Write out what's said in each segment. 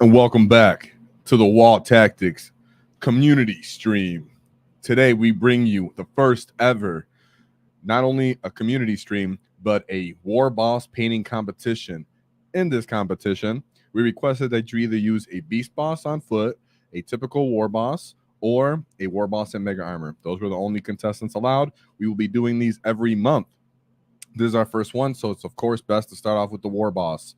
And welcome back to the Wall Tactics community stream. Today we bring you the first ever, not only a community stream, but a Warboss painting competition. In this competition, we requested that you either use a Beast Boss on foot, a typical Warboss, or a Warboss in Mega Armor. Those were the only contestants allowed. We will be doing these every month. This is our first one, so it's of course best to start off with the Warboss.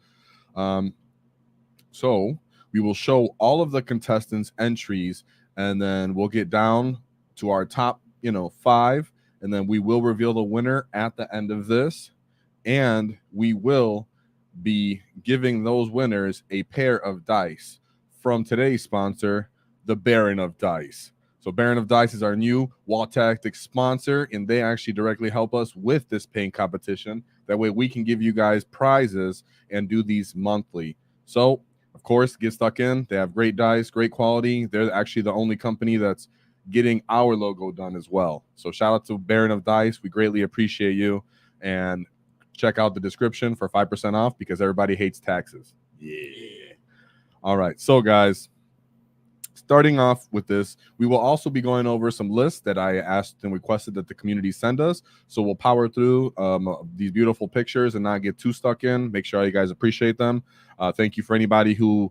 So we will show all of the contestants' entries, and then we'll get down to our top, five, and then we will reveal the winner at the end of this, and we will be giving those winners a pair of dice from today's sponsor, the Baron of Dice. So Baron of Dice is our new Wall Tactics sponsor, and they actually directly help us with this paint competition. That way we can give you guys prizes and do these monthly. So of course, get stuck in. They have great dice, great quality. They're actually the only company that's getting our logo done as well. So shout out to Baron of Dice. We greatly appreciate you. And check out the description for 5% off because everybody hates taxes. Yeah. All right. So, guys, starting off with this, we will also be going over some lists that I asked and requested that the community send us. So we'll power through these beautiful pictures and not get too stuck in. Make sure you guys appreciate them. Thank you for anybody who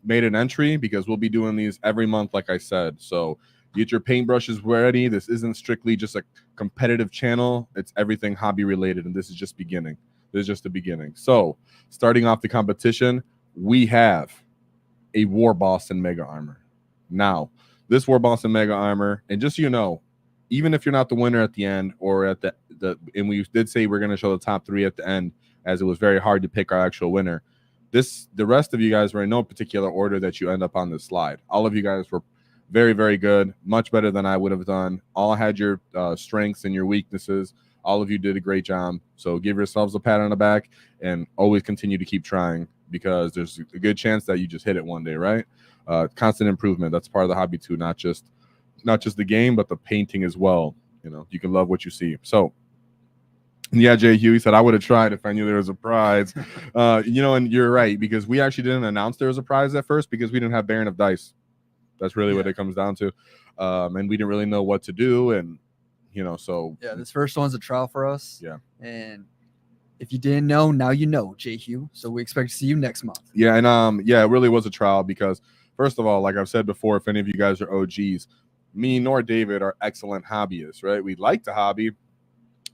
made an entry because we'll be doing these every month, like I said. So get your paintbrushes ready. This isn't strictly just a competitive channel. It's everything hobby related, and this is just beginning. This is just the beginning. So starting off the competition, we have a Warboss in Mega Armor. Now, this Warboss in Mega Armor, and just so you know, even if you're not the winner at the end or at the and we did say we're going to show the top three at the end, as it was very hard to pick our actual winner. The rest of you guys were in no particular order that you end up on this slide. All of you guys were very, very good, much better than I would have done. All had your strengths and your weaknesses. All of you did a great job. So give yourselves a pat on the back and always continue to keep trying because there's a good chance that you just hit it one day, right? Constant improvement. That's part of the hobby too, not just the game, but the painting as well. You can love what you see. So yeah, Jay Hugh, he said, I would have tried if I knew there was a prize. And you're right, because we actually didn't announce there was a prize at first because we didn't have Baron of Dice. That's really what it comes down to. And we didn't really know what to do. And, so. Yeah, this first one's a trial for us. Yeah. And if you didn't know, now you know, Jay Hugh. So we expect to see you next month. Yeah, and it really was a trial because, first of all, like I've said before, if any of you guys are OGs, me nor David are excellent hobbyists, right? We like the hobby,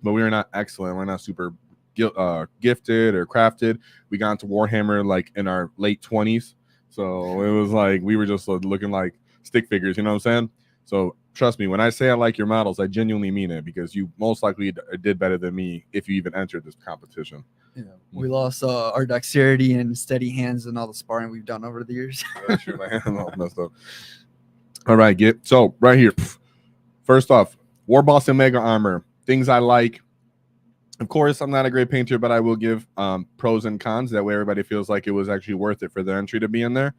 but we are not excellent. We're not super gifted or crafted. We got into Warhammer like in our late 20s. So it was like we were just looking like stick figures, you know what I'm saying? So trust me, when I say I like your models, I genuinely mean it because you most likely did better than me if you even entered this competition. Yeah, we lost our dexterity and steady hands and all the sparring we've done over the years. My hand all messed up. All right, so right here. First off, Warboss and Mega Armor. Things I like. Of course, I'm not a great painter, but I will give pros and cons. That way everybody feels like it was actually worth it for their entry to be in there.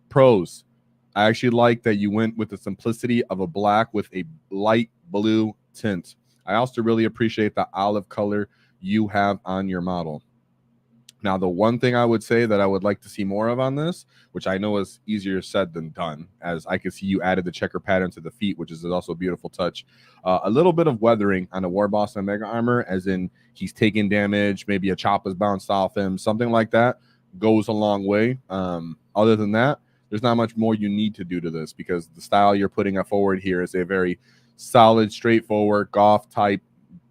Pros. I actually like that you went with the simplicity of a black with a light blue tint. I also really appreciate the olive color you have on your model. Now, the one thing I would say that I would like to see more of on this, which I know is easier said than done, as I can see you added the checker pattern to the feet, which is also a beautiful touch. A little bit of weathering on a Warboss and Mega Armor, as in he's taking damage, maybe a chop has bounced off him, something like that goes a long way. Other than that, there's not much more you need to do to this because the style you're putting forward here is a very solid, straightforward, golf type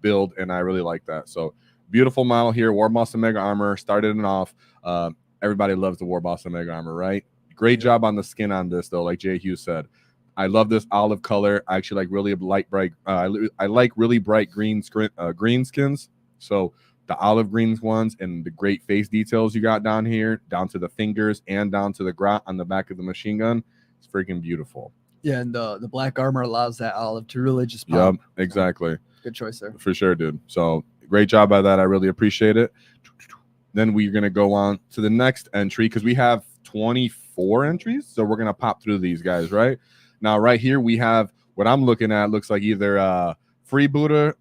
build, and I really like that. So beautiful model here, Warboss and Mega Armor. Started it off. Everybody loves the Warboss and Mega Armor, right? Great job on the skin on this, though, like Jay Hughes said. I love this olive color. I actually like really light, bright. I like really bright green skins. So the olive greens ones and the great face details you got down here, down to the fingers and down to the grot on the back of the machine gun. It's freaking beautiful. Yeah, and the black armor allows that olive to really just pop. Yep, exactly. Good choice there. For sure, dude. So great job by that. I really appreciate it. Then we're going to go on to the next entry because we have 24 entries. So we're going to pop through these guys, right? Now, right here, we have what I'm looking at looks like either freebooter,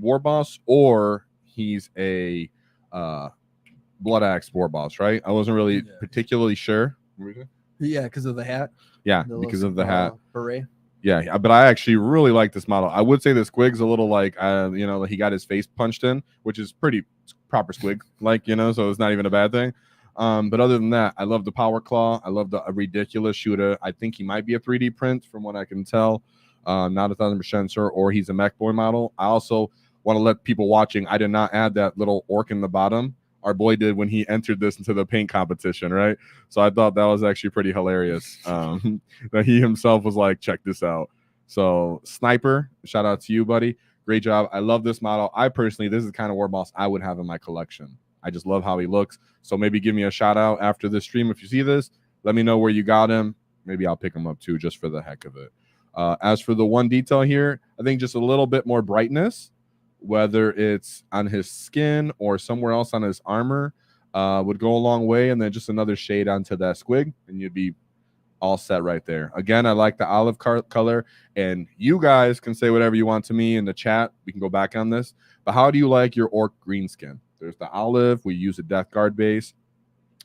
Warboss, or he's a WAAAGH Warboss, right? I wasn't really Yeah. particularly sure. Yeah, because of the hat. Yeah, The because little, of the hat. beret. Yeah, but I actually really like this model. I would say the squig's a little like, you know, he got his face punched in, which is pretty proper squig, like, you know, so it's not even a bad thing. But other than that, I love the power claw. I love the ridiculous shooter. I think he might be a 3D print from what I can tell. Not 1,000% sure, or he's a mech boy model. I also want to let people watching, I did not add that little orc in the bottom. Our boy did when he entered this into the paint competition, right? So I thought that was actually pretty hilarious. That he himself was like, check this out. So Sniper, shout out to you, buddy. Great job. I love this model. I personally, this is the kind of Warboss I would have in my collection. I just love how he looks. So maybe give me a shout out after this stream if you see this. Let me know where you got him. Maybe I'll pick him up too, just for the heck of it. As for the one detail here, I think just a little bit more brightness, whether it's on his skin or somewhere else on his armor, would go a long way. And then just another shade onto that squig, and you'd be all set right there. Again, I like the olive color, and you guys can say whatever you want to me in the chat. We can go back on this. But how do you like your orc green skin? There's the olive. We use a Death Guard base.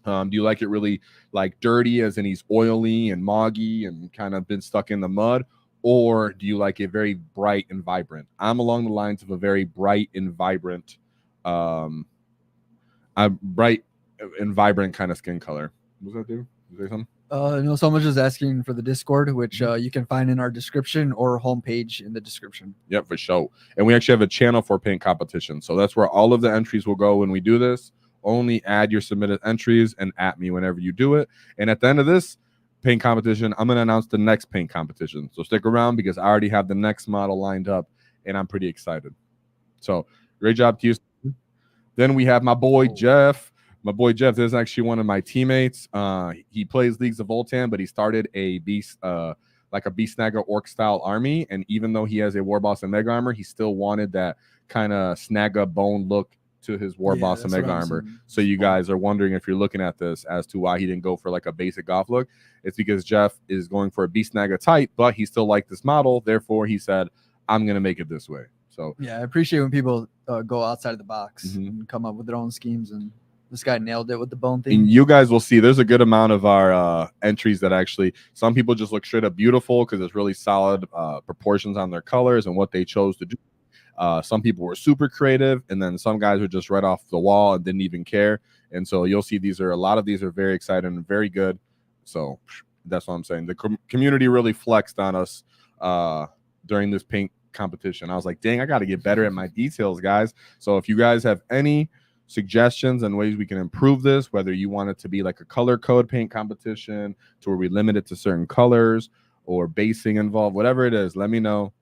Do you like it really like dirty, as in he's oily and moggy and kind of been stuck in the mud? Or do you like it very bright and vibrant? I'm along the lines of a very bright and vibrant, bright and vibrant kind of skin color. What does that do? Say something? No, someone's just asking for the Discord, which you can find in our description or homepage in the description. Yep, for sure. And we actually have a channel for paint competition. So that's where all of the entries will go when we do this. Only add your submitted entries and at me whenever you do it. And at the end of this paint competition, I'm going to announce the next paint competition. So stick around because I already have the next model lined up and I'm pretty excited. So great job to you. Then we have my boy Jeff. My boy Jeff, this is actually one of my teammates. He plays Leagues of Voltan, but he started a beast, like a Beast Snagger Orc style army. And even though he has a Warboss and Mega Armor, he still wanted that kind of Snagga bone look to his Warboss and Mega Armor. So you guys are wondering, if you're looking at this, as to why he didn't go for like a basic goth look. It's because Jeff is going for a Beast Snagga type, but he still liked this model. Therefore, he said, I'm going to make it this way. So yeah, I appreciate when people go outside of the box and come up with their own schemes, and this guy nailed it with the bone thing. And you guys will see there's a good amount of our entries that actually, some people just look straight up beautiful because it's really solid proportions on their colors and what they chose to do. Some people were super creative, and then some guys were just right off the wall and didn't even care. And so you'll see a lot of these are very exciting and very good. So that's what I'm saying. The community really flexed on us during this paint competition. I was like, dang, I got to get better at my details, guys. So if you guys have any suggestions and ways we can improve this, whether you want it to be like a color code paint competition to where we limit it to certain colors or basing involved, whatever it is, let me know.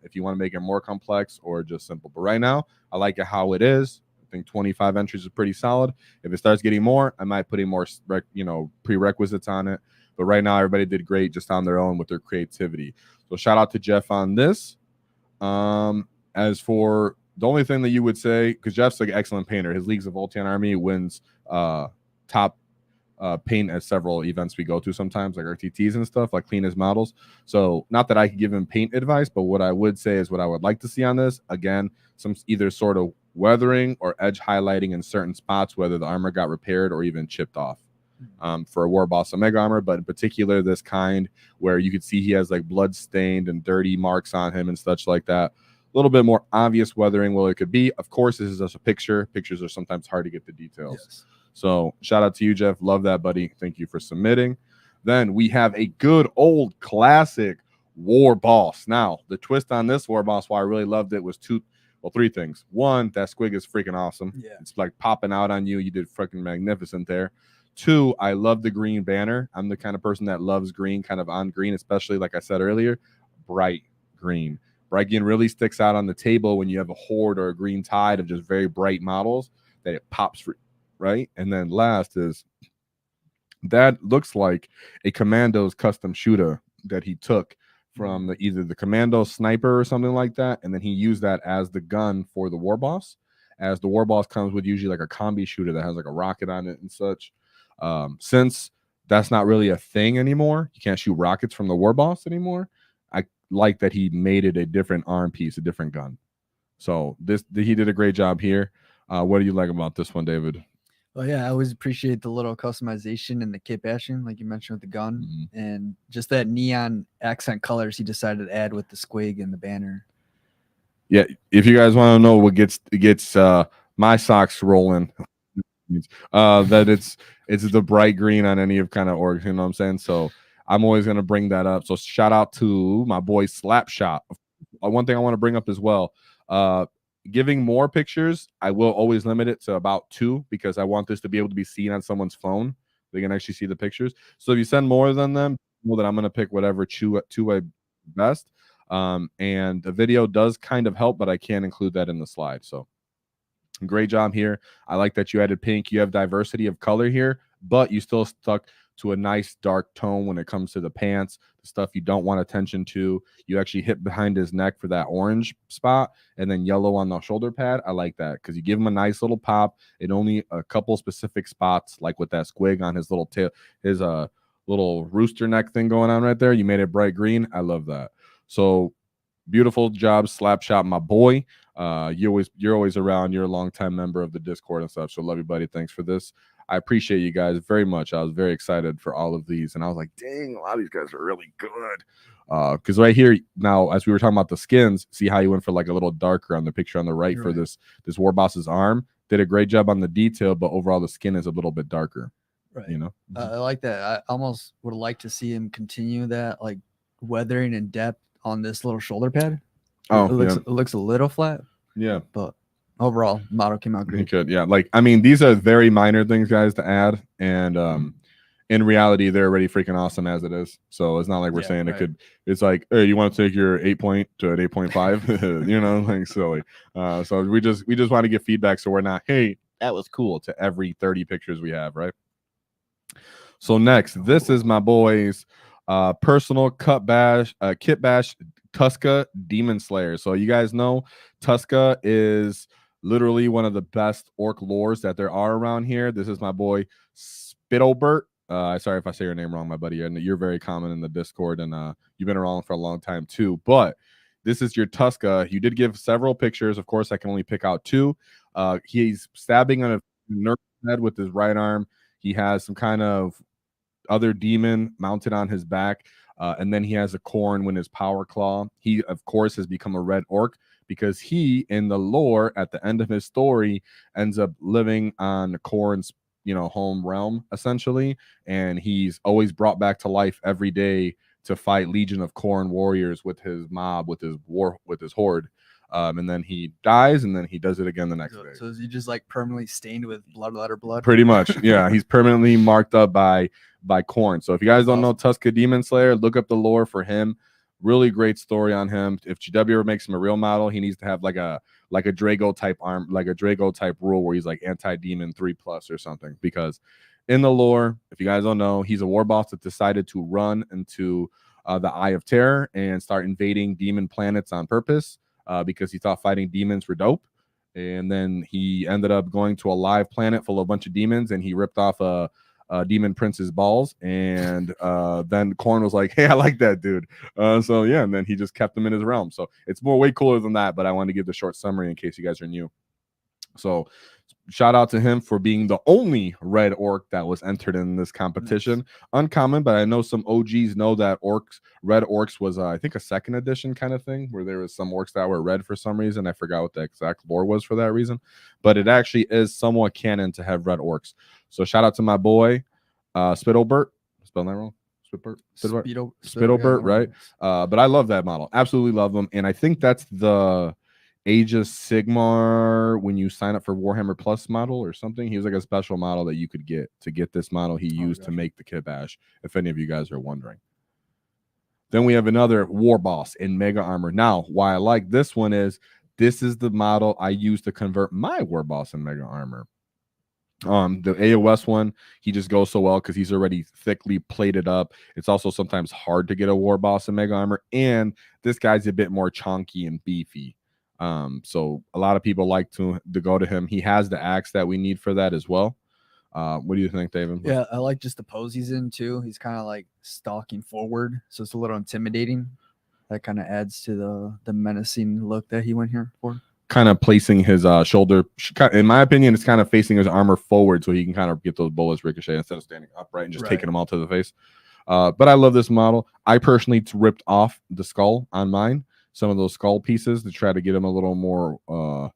If you want to make it more complex or just simple. But right now, I like it how it is. I think 25 entries is pretty solid. If it starts getting more, I might put in more, prerequisites on it. But right now, everybody did great just on their own with their creativity. So shout out to Jeff on this. As for the only thing that you would say, because Jeff's like an excellent painter, his Leagues of Voltan army wins top paint at several events we go to sometimes, like RTTs and stuff, like cleanest models. So not that I could give him paint advice, but what I would say is what I would like to see on this, again, some either sort of weathering or edge highlighting in certain spots, whether the armor got repaired or even chipped off. For a Warboss and Mega Armor, but in particular this kind where you could see he has like blood stained and dirty marks on him and such like that. A little bit more obvious weathering it could be. Of course, this is just a picture. Pictures are sometimes hard to get the details. Yes. So shout out to you, Jeff. Love that, buddy. Thank you for submitting. Then we have a good old classic Warboss. Now, the twist on this Warboss, why I really loved it, was three things. One, that squig is freaking awesome. Yeah. It's like popping out on you. You did freaking magnificent there. Two, I love the green banner. I'm the kind of person that loves green, kind of on green, especially like I said earlier, bright green. Bright green really sticks out on the table when you have a horde or a green tide of just very bright models that it pops for, right? And then last is that looks like a Commando's custom shooter that he took from either the Commando sniper or something like that, and then he used that as the gun for the Warboss, as the Warboss comes with usually like a combi shooter that has like a rocket on it and such. Since that's not really a thing anymore, you can't shoot rockets from the Warboss anymore. I like that he made it a different arm piece, a different gun. So he did a great job here. What do you like about this one, David? Oh yeah, I always appreciate the little customization and the kit bashing, like you mentioned with the gun, and just that neon accent colors he decided to add with the squig and the banner. Yeah, if you guys want to know what gets my socks rolling, that it's the bright green on any of kind of orgs, you know what I'm saying? So I'm always gonna bring that up. So shout out to my boy Slapshot. One thing I want to bring up as well, giving more pictures, I will always limit it to about 2 because I want this to be able to be seen on someone's phone. They can actually see the pictures. So if you send more than them, know that I'm gonna pick whatever 2 I best. And the video does kind of help, but I can't include that in the slide. So great job here. I like that you added pink. You have diversity of color here, but you still stuck to a nice dark tone when it comes to the pants, the stuff you don't want attention to. You actually hit behind his neck for that orange spot and then yellow on the shoulder pad. I like that because you give him a nice little pop in only a couple specific spots, like with that squig on his little tail, his little rooster neck thing going on right there. You made it bright green. I love that. So beautiful job, Slapshot, my boy. You're always around. You're a longtime member of the Discord and stuff. So love you, buddy. Thanks for this. I appreciate you guys very much. I was very excited for all of these, and I was like, dang, a lot of these guys are really good. Because right here now, as we were talking about the skins, see how you went for like a little darker on the picture on the right. You're for right. this Warboss's arm. Did a great job on the detail, but overall the skin is a little bit darker. Right. You know, I like that. I almost would like to see him continue that like weathering and depth on this little shoulder pad. It looks a little flat. Yeah, but overall, model came out great. Good, yeah. Like I mean, these are very minor things, guys, to add, and in reality, they're already freaking awesome as it is. So it's not like we're saying right. It could. It's like, hey, you want to take your 8 point to an 8.5, you know, like silly. So we just want to get feedback, so we're not, hey, that was cool to every 30 pictures we have, right? So next, this is my boy's personal kit bash Tuska Demon Slayer. So you guys know Tuska is literally one of the best orc lores that there are around here. This is my boy Spittlerbert. Sorry if I say your name wrong, my buddy. And you're very common in the Discord, and you've been around for a long time too. But this is your Tuska. You did give several pictures. Of course, I can only pick out 2. He's stabbing on a nerf head with his right arm. He has some kind of other demon mounted on his back. And then he has a corn with his power claw. He, of course, has become a red orc because he, in the lore, at the end of his story, ends up living on Corn's, home realm, essentially. And he's always brought back to life every day to fight Legion of Corn warriors with his mob, with his horde. And then he dies, and then he does it again the next day. So is he just like permanently stained with blood? Pretty much, yeah. He's permanently marked up by Corn. So if you guys don't know Tuska Demon Slayer, look up the lore for him. Really great story on him. If GW ever makes him a real model, he needs to have like a Drago type arm, like a Drago type rule where he's like anti-demon 3+ or something. Because in the lore, if you guys don't know, he's a Warboss that decided to run into the Eye of Terror and start invading demon planets on purpose because he thought fighting demons were dope. And then he ended up going to a live planet full of a bunch of demons, and he ripped off a demon prince's balls. And then Corn was like, hey, I like that dude. So yeah, and then he just kept him in his realm. So it's way cooler than that, but I wanted to give the short summary in case you guys are new. So shout out to him for being the only red orc that was entered in this competition. Nice. Uncommon, but I know some OGs know that red orcs was I think a 2nd edition kind of thing where there was some orcs that were red for some reason. I forgot what the exact lore was for that reason, but it actually is somewhat canon to have red orcs. So shout out to my boy Spittlebert. Spelling that wrong? Spittlebert, right? But I love that model. Absolutely love them. And I think that's the Aegis Sigmar when you sign up for Warhammer Plus model or something. He was like a special model that you could get this model he used to make the kit bash, if any of you guys are wondering. Then we have another Warboss in Mega Armor. Now, why I like this one is this is the model I use to convert my Warboss in Mega Armor. The AOS one, he just goes so well because he's already thickly plated up. It's also sometimes hard to get a Warboss in Mega Armor, and this guy's a bit more chonky and beefy. So a lot of people like to go to him. He has the axe that we need for that as well. What do you think, David? Yeah, I like just the pose he's in too. He's kind of like stalking forward, so it's a little intimidating. That kind of adds to the menacing look that he went here for. kind of placing his shoulder. In my opinion, it's kind of facing his armor forward so he can kind of get those bullets ricochet instead of standing upright and just taking them all to the face. But I love this model. I personally ripped off the skull on mine, some of those skull pieces to try to get him a little more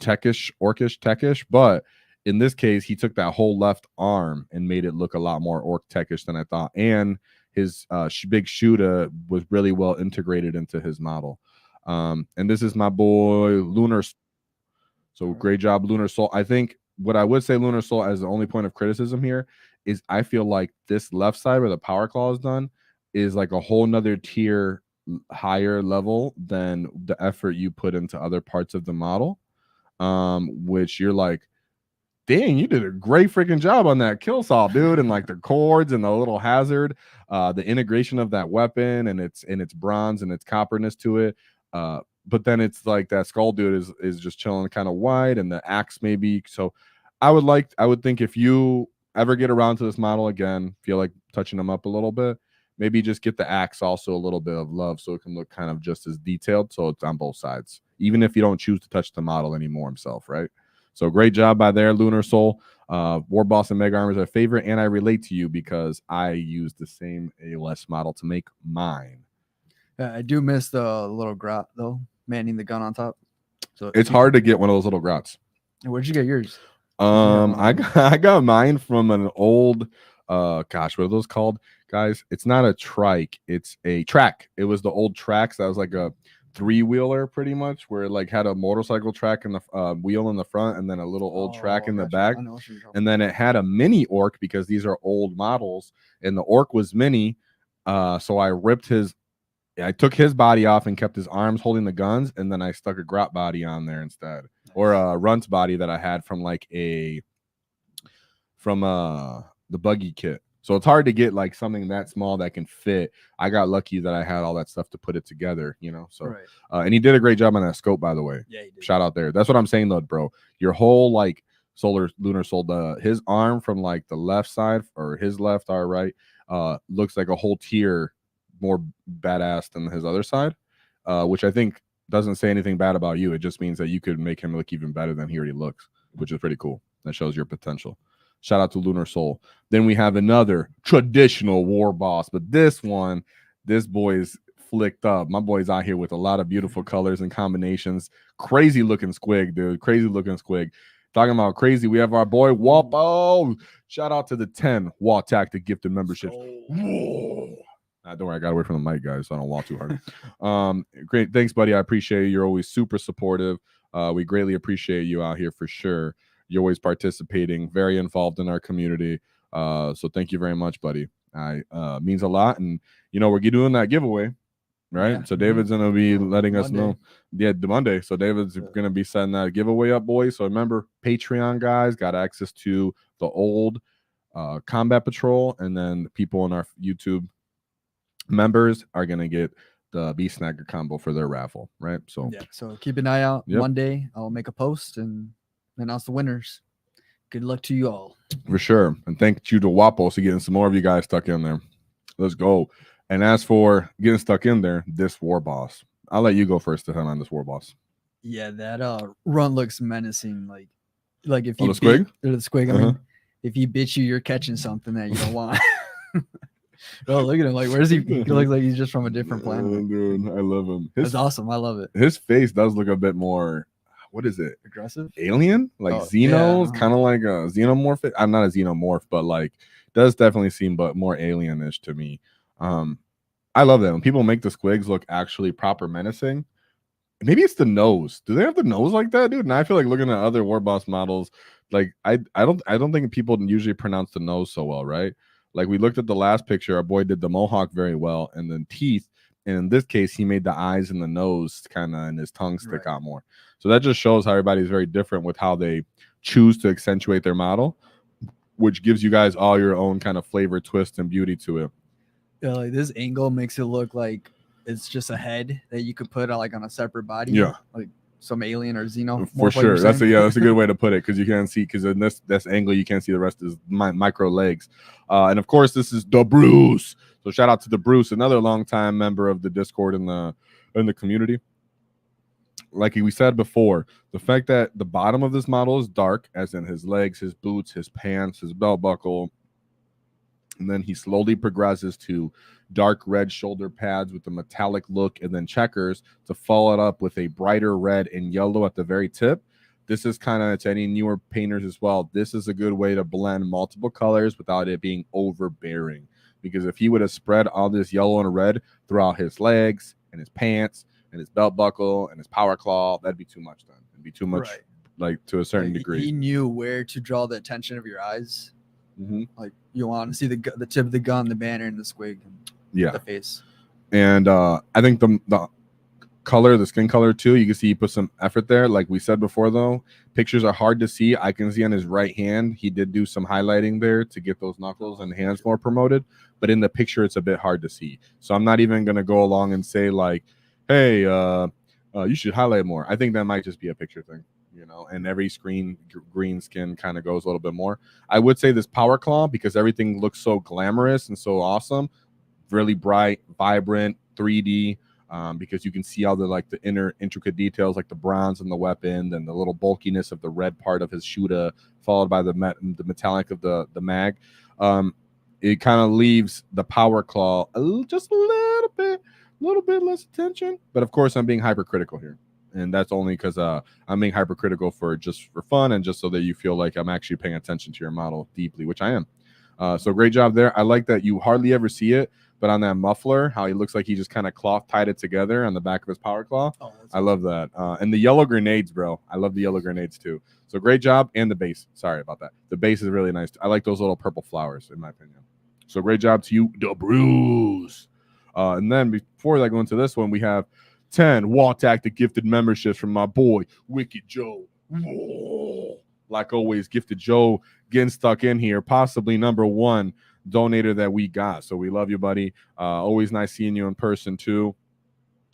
techish. But in this case, he took that whole left arm and made it look a lot more orc techish than I thought. And his big shooter was really well integrated into his model. And this is my boy Lunar. So great job, Lunar Soul. I think what I would say, Lunar Soul, as the only point of criticism here is I feel like this left side where the power claw is done is like a whole nother tier higher level than the effort you put into other parts of the model. Which you're like, dang, you did a great freaking job on that kill saw, dude, and like the chords and the little hazard, the integration of that weapon and its bronze and its copperness to it. But then it's like that skull dude is just chilling kind of wide, and the axe maybe. So I would think if you ever get around to this model again, feel like touching them up a little bit, maybe just get the axe also a little bit of love so it can look kind of just as detailed, so it's on both sides, even if you don't choose to touch the model anymore himself, right? So great job by there, Lunar Soul. Warboss and Mega Armor is our favorite, and I relate to you because I use the same AOS model to make mine. I do miss the little grot though, manning the gun on top. So it's hard to get one of those little grots. Where'd you get yours? I got mine from an old gosh, what are those called, guys? It's not a trike, it's a track. It was the old tracks that was like a 3-wheeler pretty much, where it like had a motorcycle track in the wheel in the front and then a little old track in the back, and then it had a mini orc because these are old models and the orc was mini. So I took his body off and kept his arms holding the guns, and then I stuck a grot body on there instead. Nice. Or a runt body that I had from the buggy kit. So it's hard to get like something that small that can fit. I got lucky that I had all that stuff to put it together, you know. So right. And he did a great job on that scope, by the way. Yeah, he did. Shout out there. That's what I'm saying though, bro. Your whole like Lunar Soul, his arm from like the left side or his left or right looks like a whole tier more badass than his other side, which I think doesn't say anything bad about you. It just means that you could make him look even better than he already looks, which is pretty cool. That shows your potential. Shout out to Lunar Soul. Then we have another traditional Warboss, but this boy is flicked up. My boy's out here with a lot of beautiful colors and combinations. Crazy looking squig, dude. Crazy looking squig. Talking about crazy, we have our boy Warboss. Shout out to the 10 WAAAGH Tactic gifted memberships. Whoa. Don't worry, I got away from the mic, guys, so I don't walk too hard. Great. Thanks, buddy. I appreciate you. You're always super supportive. We greatly appreciate you out here for sure. You're always participating, very involved in our community. So thank you very much, buddy. Means a lot. And, you know, we're doing that giveaway, right? Yeah. So David's going to be letting us know. Yeah, the Monday. So David's going to be setting that giveaway up, boys. So remember, Patreon guys got access to the old Combat Patrol, and then people in our YouTube members are going to get the Beast Snagger combo for their raffle, right? So yeah, so keep an eye out. Yep. Monday I'll make a post and announce the winners. Good luck to you all. For sure. And thank you to Warboss for getting some more of you guys stuck in there. Let's go. And as for getting stuck in there, this Warboss, I'll let you go first to him on this Warboss. Yeah, that run looks menacing. Like if you the squig, I mean, if he bit you, you're catching something that you don't want. Oh, look at him. Like, where's he? He looks like he's just from a different planet. Dude, I love him. That's awesome. I love it. His face does look a bit more, what is it? Aggressive? Alien? Like Xenos? Yeah. Kind of like a xenomorph. I'm not a xenomorph, but like, does definitely seem but more alien-ish to me. I love that. When people make the squigs look actually proper menacing, maybe it's the nose. Do they have the nose like that, dude? And I feel like looking at other Warboss models, like I don't think people usually pronounce the nose so well, right? Like we looked at the last picture, our boy did the mohawk very well, and then teeth. And in this case, he made the eyes and the nose kind of and his tongue stick out more. So that just shows how everybody's very different with how they choose to accentuate their model, which gives you guys all your own kind of flavor, twist, and beauty to it. Yeah, like this angle makes it look like it's just a head that you could put like on a separate body. Yeah, like some alien or Xeno. For sure. That's a good way to put it, because you can't see, because in this angle you can't see the rest of his micro legs. And of course, this is the Bruce. So shout out to the Bruce, another longtime member of the Discord and the community. like we said before, the fact that the bottom of this model is dark, as in his legs, his boots, his pants, his belt buckle, and then he slowly progresses to dark red shoulder pads with a metallic look, and then checkers to follow it up with a brighter red and yellow at the very tip. This is kind of, to any newer painters as well, this is a good way to blend multiple colors without it being overbearing. Because if he would have spread all this yellow and red throughout his legs and his pants and his belt buckle and his power claw, that'd be too much then. It'd be too much, Right. like, to a certain degree. He knew where to draw the attention of your eyes. Mm-hmm. Like, you want to see the tip of the gun, the banner, and the squig, and the face. And I think the color, the skin color too, you can see he put some effort there. Like we said before, though, pictures are hard to see. I can see on his right hand, he did do some highlighting there to get those knuckles and hands more promoted. But in the picture, it's a bit hard to see. So I'm not even going to go along and say, like, hey, you should highlight more. I think that might just be a picture thing, you know, and every green skin kind of goes a little bit more. I would say this power claw, because everything looks so glamorous and so awesome, really bright, vibrant, 3D, because you can see all the, like, the inner intricate details, like the bronze in the weapon and the little bulkiness of the red part of his shooter, followed by the metallic of the mag. It kind of leaves the power claw just a little bit less attention. But of course, I'm being hypercritical here, and that's only because I'm being hypercritical for fun, and just so that you feel like I'm actually paying attention to your model deeply, which I am. So great job there. I like that you hardly ever see it, but on that muffler, how he looks like he just kind of cloth tied it together on the back of his power claw. Oh, I love that. And the yellow grenades, bro. I love the yellow grenades too. So great job. And the base. Sorry about that. The base is really nice. I like those little purple flowers, in my opinion. So great job to you, the Bruce. And then before I go into this one, we have 10 WAAAGH Tactic gifted memberships from my boy, Wicked Joe. Whoa. Like always, Gifted Joe getting stuck in here, possibly number one donator that we got. So we love you, buddy. Always nice seeing you in person too.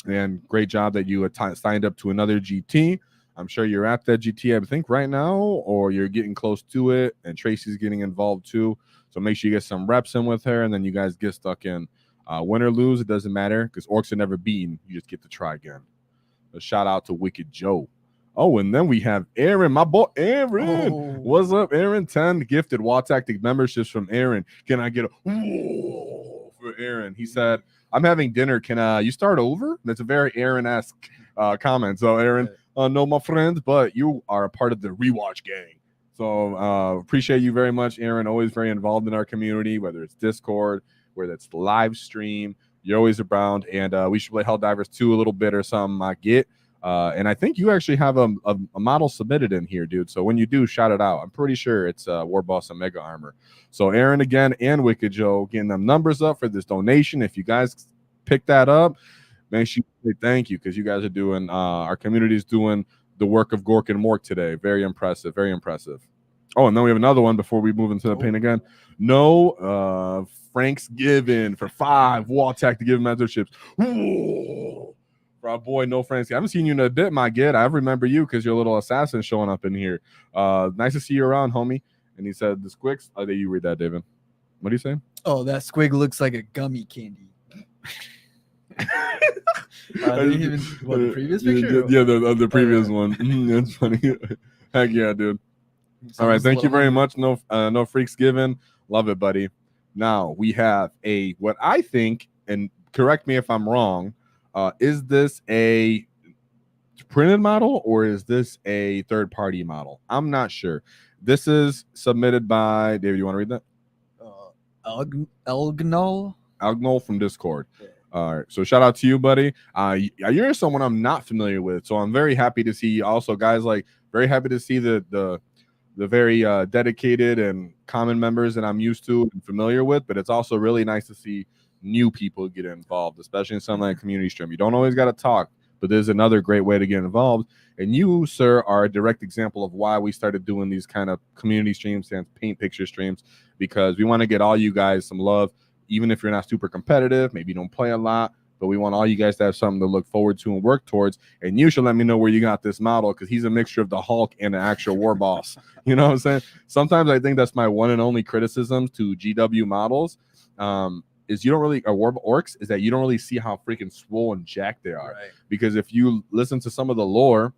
And great job that you signed up to another GT. I'm sure you're at that GT, I think, right now, or you're getting close to it. And Tracy's getting involved too. So make sure you get some reps in with her, and then you guys get stuck in. Win or lose, it doesn't matter, because orcs are never beaten. You just get to try again. A shout out to Wicked Joe. Oh, and then we have Aaron, my boy Aaron. Oh. What's up, Aaron? 10 gifted WAAAGH Tactic memberships from Aaron. Can I get a whoa for Aaron? He said, I'm having dinner. Can you start over? That's a very Aaron-esque comment. So, Aaron, no, my friend, but you are a part of the Rewatch gang. So appreciate you very much, Aaron. Always very involved in our community, whether it's Discord, whether it's live stream. You're always around, and we should play Helldivers 2 a little bit or something. I get. And I think you actually have a model submitted in here, dude. So when you do, shout it out. I'm pretty sure it's Warboss and Mega Armor. So Aaron again and Wicked Joe getting them numbers up for this donation. If you guys pick that up, make sure you say thank you, because you guys are doing our community is doing the work of Gork and Mork today. Very impressive. Very impressive. Oh, and then we have another one before we move into the paint again. No, Frank's given for 5 WAAAGH Tactic given mentorships. Whoa. For our boy, no Frank's. I haven't seen you in a bit, my kid. I remember you because you're a little assassin showing up in here. Nice to see you around, homie. And he said, the squigs. Oh, you read that, David. What are you saying? Oh, that squig looks like a gummy candy. The previous picture? Yeah, the previous one. That's funny. Heck yeah, dude. All right, thank you very much. No freaks given. Love it, buddy. Now we have what I think, and correct me if I'm wrong, is this a printed model or is this a third-party model? I'm not sure. This is submitted by David. You want to read that? Algnol from Discord. Yeah. All right, so shout out to you, buddy. You're someone I'm not familiar with, so I'm very happy to see. Also, guys, like very happy to see the very dedicated and common members that I'm used to and familiar with. But it's also really nice to see new people get involved, especially in something like community stream. You don't always got to talk, but there's another great way to get involved. And you, sir, are a direct example of why we started doing these kind of community streams and paint picture streams, because we want to get all you guys some love. Even if you're not super competitive, maybe you don't play a lot, but we want all you guys to have something to look forward to and work towards. And you should let me know where you got this model, because he's a mixture of the Hulk and an actual Warboss. You know what I'm saying? Sometimes I think that's my one and only criticism to GW models. is you don't really orcs is that you don't really see how freaking swole and jacked they are. Right. Because if you listen to some of the lore,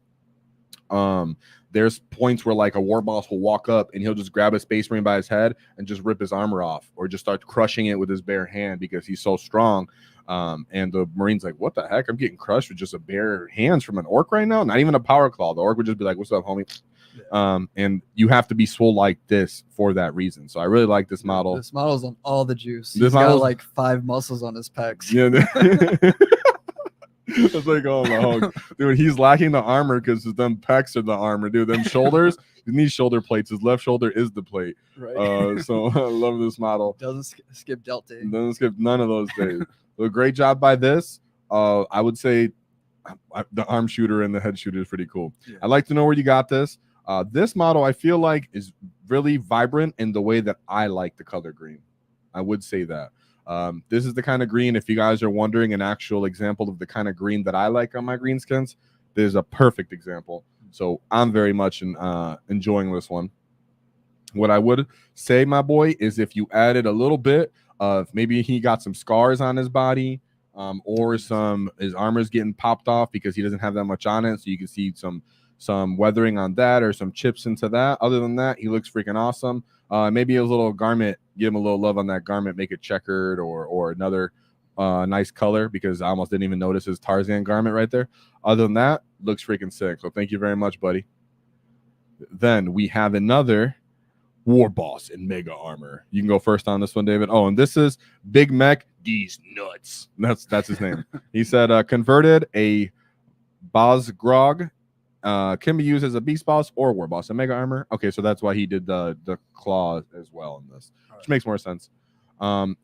there's points where like a Warboss will walk up and he'll just grab a Space Marine by his head and just rip his armor off, or just start crushing it with his bare hand because he's so strong. And the Marine's like, what the heck? I'm getting crushed with just a bare hands from an orc right now. Not even a power claw. The orc would just be like, what's up, homie? And you have to be swole like this for that reason. So I really like this model. This model's on all the juice. This He's got model's- like 5 muscles on his pecs. Yeah. It's like, oh my dude, he's lacking the armor because them pecs are the armor, dude. Them shoulders, he needs shoulder plates. His left shoulder is the plate. Right. So I love this model. Doesn't skip delta. Doesn't skip none of those days. So great job by this. I would say the arm shooter and the head shooter is pretty cool. Yeah. I'd like to know where you got this. This model I feel like is really vibrant in the way that I like the color green. I would say that. This is the kind of green, if you guys are wondering an actual example of the kind of green that I like on my greenskins, there's a perfect example. So I'm very much enjoying this one. What I would say, my boy, is if you added a little bit of maybe he got some scars on his body, or his armor's getting popped off because he doesn't have that much on it, so you can see some weathering on that or some chips into that. Other than that, he looks freaking awesome. Maybe a little garment, give him a little love on that garment, make it checkered or another nice color, because I almost didn't even notice his Tarzan garment right there. Other than that, looks freaking sick. So thank you very much, buddy. Then we have another Warboss in mega armor. You can go first on this one, David. Oh, and this is Big Mech These Nuts. That's his name. He said converted a WAAAGH. Can be used as a beast boss or war boss in mega armor. Okay, so that's why he did the claw as well in this, which makes more sense.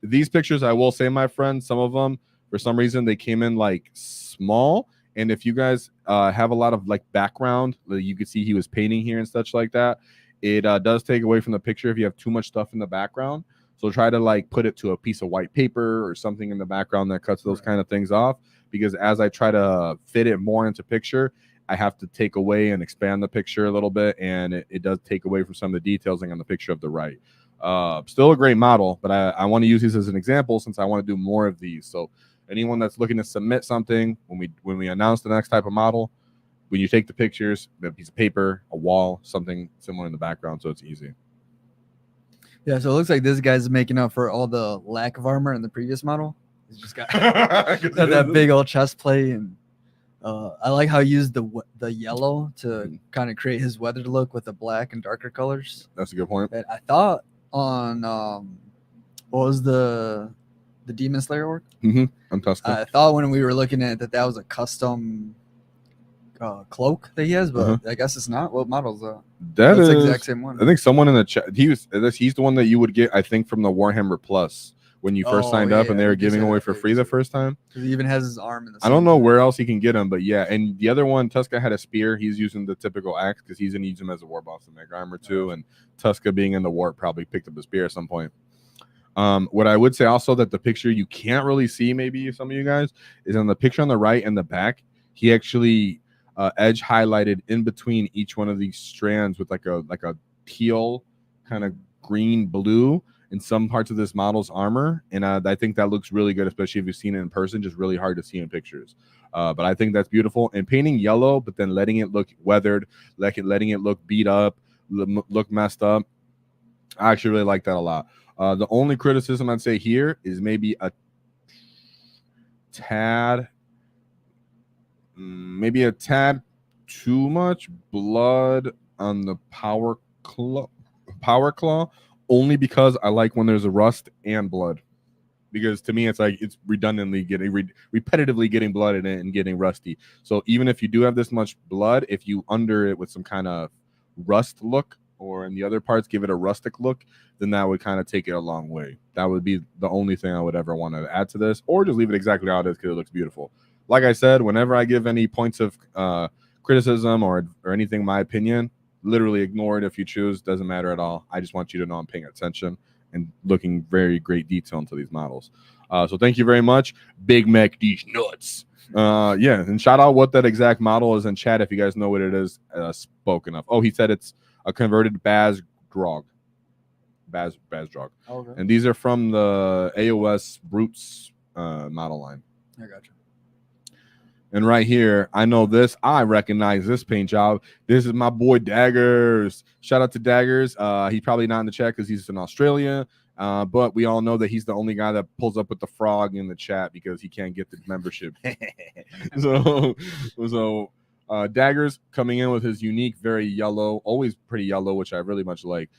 These pictures, I will say, my friend, some of them for some reason they came in like small, and if you guys have a lot of like background, you could see he was painting here and such like that. It does take away from the picture if you have too much stuff in the background. So try to like put it to a piece of white paper or something in the background that cuts those kind of things off, because as I try to fit it more into picture, I have to take away and expand the picture a little bit, and it does take away from some of the detailing on the picture of the right. Still a great model, but I want to use this as an example since I want to do more of these. So anyone that's looking to submit something, when we announce the next type of model, when you take the pictures, a piece of paper, a wall, something similar in the background, so it's easy. Yeah, so it looks like this guy's making up for all the lack of armor in the previous model. He's just got that big old chest plate, and I like how he used the yellow to kind of create his weathered look with the black and darker colors. That's a good point. And I thought on what was the Demon Slayer orc? I'm Tusker. I thought when we were looking at it that was a custom cloak that he has, but I guess it's not. What model is that? That's the exact same one. I think someone in the chat, he's the one that you would get, I think, from the Warhammer Plus when you first signed up, and they were giving away for free the first time. Because he even has his arm in the I don't know where else he can get him, but yeah. And the other one, Tuska had a spear. He's using the typical axe because he's gonna use him as a war boss in mega armor too. And Tuska being in the warp probably picked up the spear at some point. What I would say also that the picture you can't really see, maybe some of you guys, is on the picture on the right and the back. He actually edge highlighted in between each one of these strands with like a teal kind of green blue in some parts of this model's armor, and I think that looks really good, especially if you've seen it in person. Just really hard to see in pictures, but I think that's beautiful. And painting yellow but then letting it look weathered, letting it look beat up, look messed up, I actually really like that a lot. The only criticism I'd say here is maybe a tad too much blood on the power claw, only because I like when there's a rust and blood, because to me it's like it's redundantly repetitively getting blood in it and getting rusty. So even if you do have this much blood, if you under it with some kind of rust look, or in the other parts give it a rustic look, then that would kind of take it a long way. That would be the only thing I would ever want to add to this, or just leave it exactly how it is because it looks beautiful. Like I said, whenever I give any points of criticism or anything, my opinion, literally ignore it if you choose. Doesn't matter at all. I just want you to know I'm paying attention and looking very great detail into these models. So thank you very much. Big Mech These Nuts. Yeah, and shout out what that exact model is in chat if you guys know what it is spoken of. Oh, he said it's a converted WAAAGH. Bazdrag. Okay. And these are from the AOS Brutes model line. I got you. And right here, I know this. I recognize this paint job. This is my boy Daggers. Shout out to Daggers. He's probably not in the chat because he's in Australia. But we all know that he's the only guy that pulls up with the frog in the chat because he can't get the membership. so Daggers coming in with his unique, very yellow, always pretty yellow, which I really much like.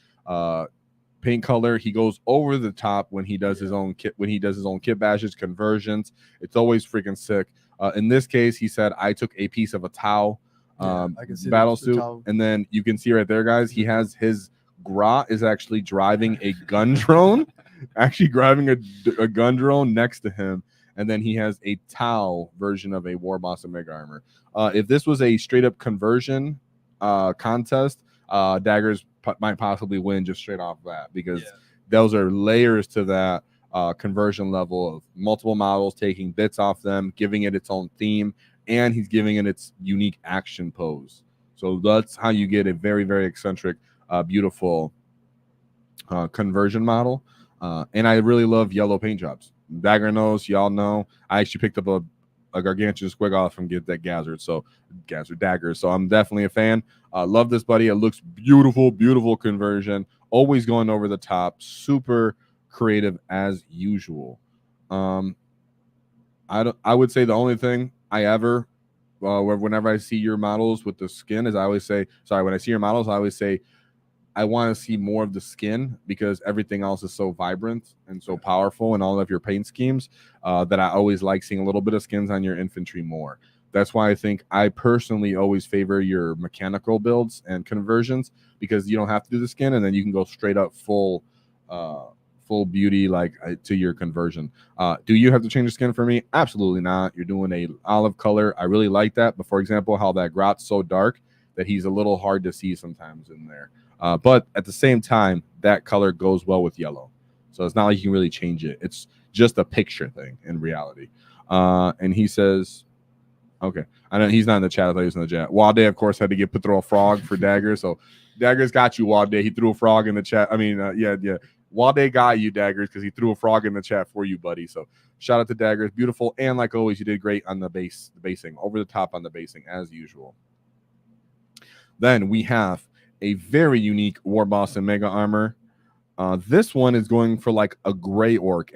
Paint color. He goes over the top when he does his own kit. When he does his own kit bashes, conversions, it's always freaking sick. In this case, he said, I took a piece of a Tau battle suit. And then you can see right there, guys, he has his Gra is actually driving a gun drone, actually driving a gun drone next to him. And then he has a Tau version of a Warboss and Mega Armor. If this was a straight up conversion contest, Daggers might possibly win just straight off that because those are layers to that. Conversion level of multiple models, taking bits off them, giving it its own theme, and he's giving it its unique action pose. So that's how you get a very, very eccentric, beautiful conversion model. And I really love yellow paint jobs. Dagger knows, y'all know. I actually picked up a gargantuan squig off from Get That Gazzard. So Dagger. So I'm definitely a fan. Love this, buddy. It looks beautiful, beautiful conversion. Always going over the top. Super creative as usual. I would say the only thing I ever whenever I see your models with the skin is I always say, when I see your models, I always say I want to see more of the skin because everything else is so vibrant and so powerful in all of your paint schemes that I always like seeing a little bit of skins on your infantry more. That's why I think I personally always favor your mechanical builds and conversions because you don't have to do the skin and then you can go straight up full beauty to your conversion. Do you have to change the skin for me? Absolutely not. You're doing a olive color. I really like that. But for example, how that Grot's so dark that he's a little hard to see sometimes in there. But at the same time, that color goes well with yellow. So it's not like you can really change it. It's just a picture thing in reality. And he says, okay, I know he's not in the chat. I thought he was in the chat. WAAAGH, of course, had to get put through a frog for Dagger. So Dagger's got you, WAAAGH. He threw a frog in the chat. I mean, yeah. WAAAGH got you, Daggers, because he threw a frog in the chat for you, buddy. So shout out to Daggers. Beautiful. And like always, you did great on the basing. Over the top on the basing, as usual. Then we have a very unique Warboss and Mega Armor. This one is going for like a gray orc